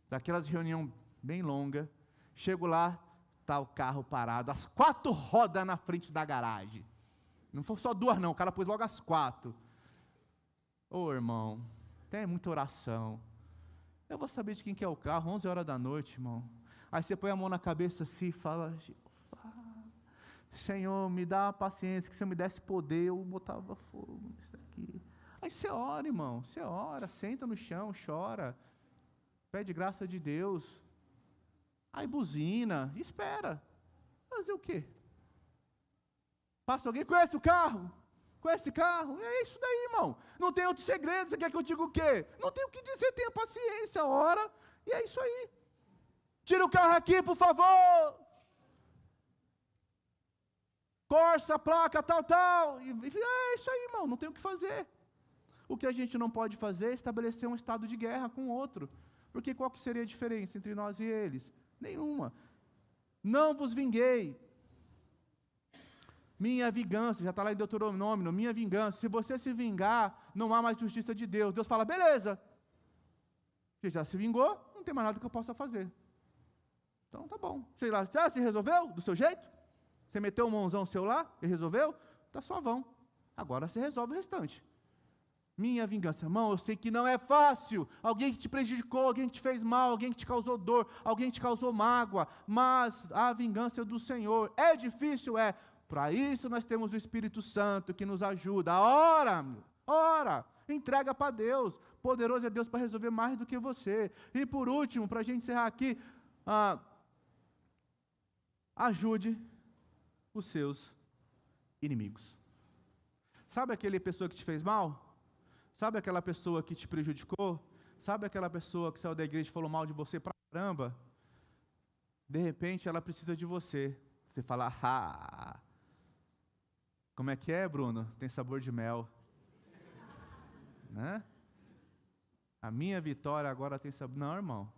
daquelas reunião bem longa, chego lá, está o carro parado, as 4 rodas na frente da garagem. Não foi só 2 não, o cara pôs logo as 4. Ô irmão, tem muita oração. Eu vou saber de quem que é o carro, 11 horas da noite, irmão. Aí você põe a mão na cabeça assim e fala, Jeová, Senhor, me dá paciência, que se eu me desse poder, eu botava fogo nisso aqui. Aí você ora, irmão, você ora, senta no chão, chora, pede graça de Deus, aí buzina, e espera. Fazer o quê? Passa alguém, conhece o carro? Conhece carro? É isso daí, irmão. Não tem outro segredo, você quer que eu diga o quê? Não tem o que dizer, tenha paciência, ora, e é isso aí. Tira o carro aqui, por favor. Corsa, placa, tal. E é isso aí, irmão, não tem o que fazer. O que a gente não pode fazer é estabelecer um estado de guerra com o outro. Porque qual que seria a diferença entre nós e eles? Nenhuma. Não vos vinguei. Minha vingança, já está lá em Deuteronômio, minha vingança. Se você se vingar, não há mais justiça de Deus. Deus fala, beleza. Você já se vingou, não tem mais nada que eu possa fazer. Então tá bom. Sei lá, já se resolveu do seu jeito? Você meteu um mãozão seu lá e resolveu? Tá suavão. Agora você resolve o restante. Minha vingança, irmão, eu sei que não é fácil. Alguém que te prejudicou, alguém que te fez mal, alguém que te causou dor, alguém que te causou mágoa. Mas a vingança é do Senhor. É difícil? É. Para isso nós temos o Espírito Santo que nos ajuda. Ora, entrega para Deus. Poderoso é Deus para resolver mais do que você. E por último, para a gente encerrar aqui, ajude os seus inimigos. Sabe aquela pessoa que te fez mal? Sabe aquela pessoa que te prejudicou? Sabe aquela pessoa que saiu da igreja e falou mal de você pra caramba? De repente ela precisa de você. Você fala, como é que é, Bruno? Tem sabor de mel. Né? A minha vitória agora tem sabor. Não, irmão.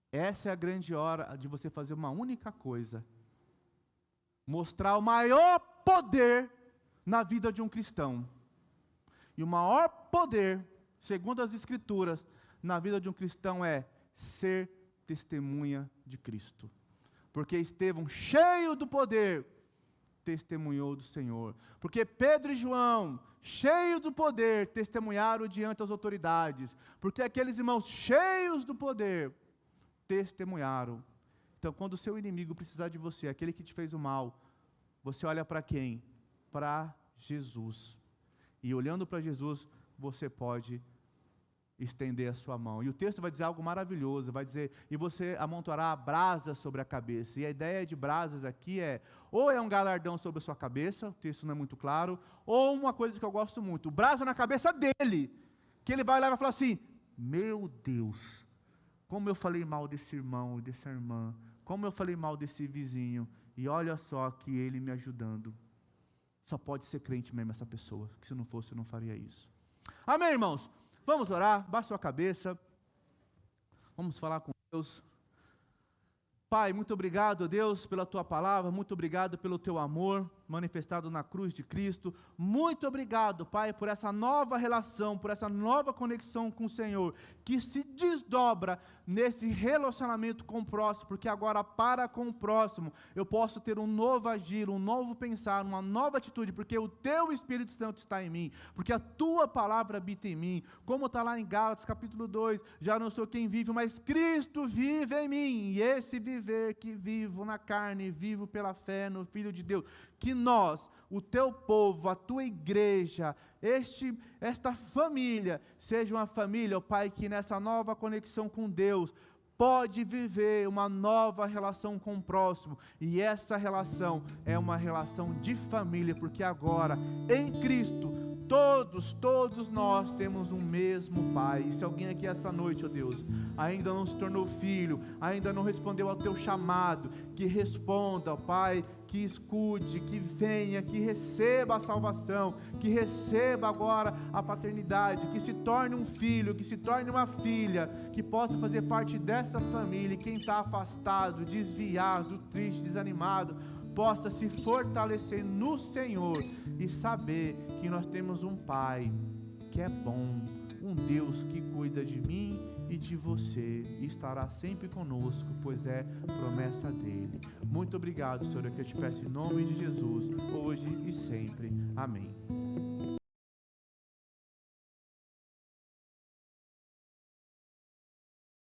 Essa é a grande hora de você fazer uma única coisa. Mostrar o maior poder na vida de um cristão. E o maior poder, segundo as Escrituras, na vida de um cristão é ser testemunha de Cristo. Porque Estevão, cheio do poder, testemunhou do Senhor. Porque Pedro e João, cheios do poder, testemunharam diante das autoridades. Porque aqueles irmãos cheios do poder, testemunharam. Então, quando o seu inimigo precisar de você, aquele que te fez o mal, você olha para quem? Para Jesus. E olhando para Jesus, você pode estender a sua mão. E o texto vai dizer algo maravilhoso, vai dizer, e você amontoará brasas sobre a cabeça. E a ideia de brasas aqui ou é um galardão sobre a sua cabeça, o texto não é muito claro, ou uma coisa que eu gosto muito, brasa na cabeça dele, que ele vai lá e vai falar assim, meu Deus, como eu falei mal desse irmão e dessa irmã, como eu falei mal desse vizinho, e olha só que ele me ajudando. Só pode ser crente mesmo essa pessoa, que se não fosse eu não faria isso. Amém, irmãos? Vamos orar, baixa sua cabeça, vamos falar com Deus. Pai, muito obrigado, Deus, pela Tua palavra, muito obrigado pelo Teu amor manifestado na cruz de Cristo. Muito obrigado, Pai, por essa nova relação, por essa nova conexão com o Senhor, que se desdobra nesse relacionamento com o próximo, porque agora para com o próximo eu posso ter um novo agir, um novo pensar, uma nova atitude, porque o Teu Espírito Santo está em mim, porque a Tua palavra habita em mim, como está lá em Gálatas capítulo 2, já não sou quem vive, mas Cristo vive em mim, e esse viver que vivo na carne, vivo pela fé no Filho de Deus, que nós, o Teu povo, a Tua igreja, esta família, seja uma família, ó Pai, que nessa nova conexão com Deus, pode viver uma nova relação com o próximo, e essa relação é uma relação de família, porque agora, em Cristo, todos nós temos um mesmo Pai. E se alguém aqui essa noite, ó Deus, ainda não se tornou filho, ainda não respondeu ao Teu chamado, que responda, ó Pai, que escute, que venha, que receba a salvação, que receba agora a paternidade, que se torne um filho, que se torne uma filha, que possa fazer parte dessa família, e quem está afastado, desviado, triste, desanimado, possa se fortalecer no Senhor e saber que nós temos um Pai que é bom, um Deus que cuida de mim e de você, e estará sempre conosco, pois é promessa dele. Muito obrigado, Senhor, que eu te peço em nome de Jesus, hoje e sempre. Amém.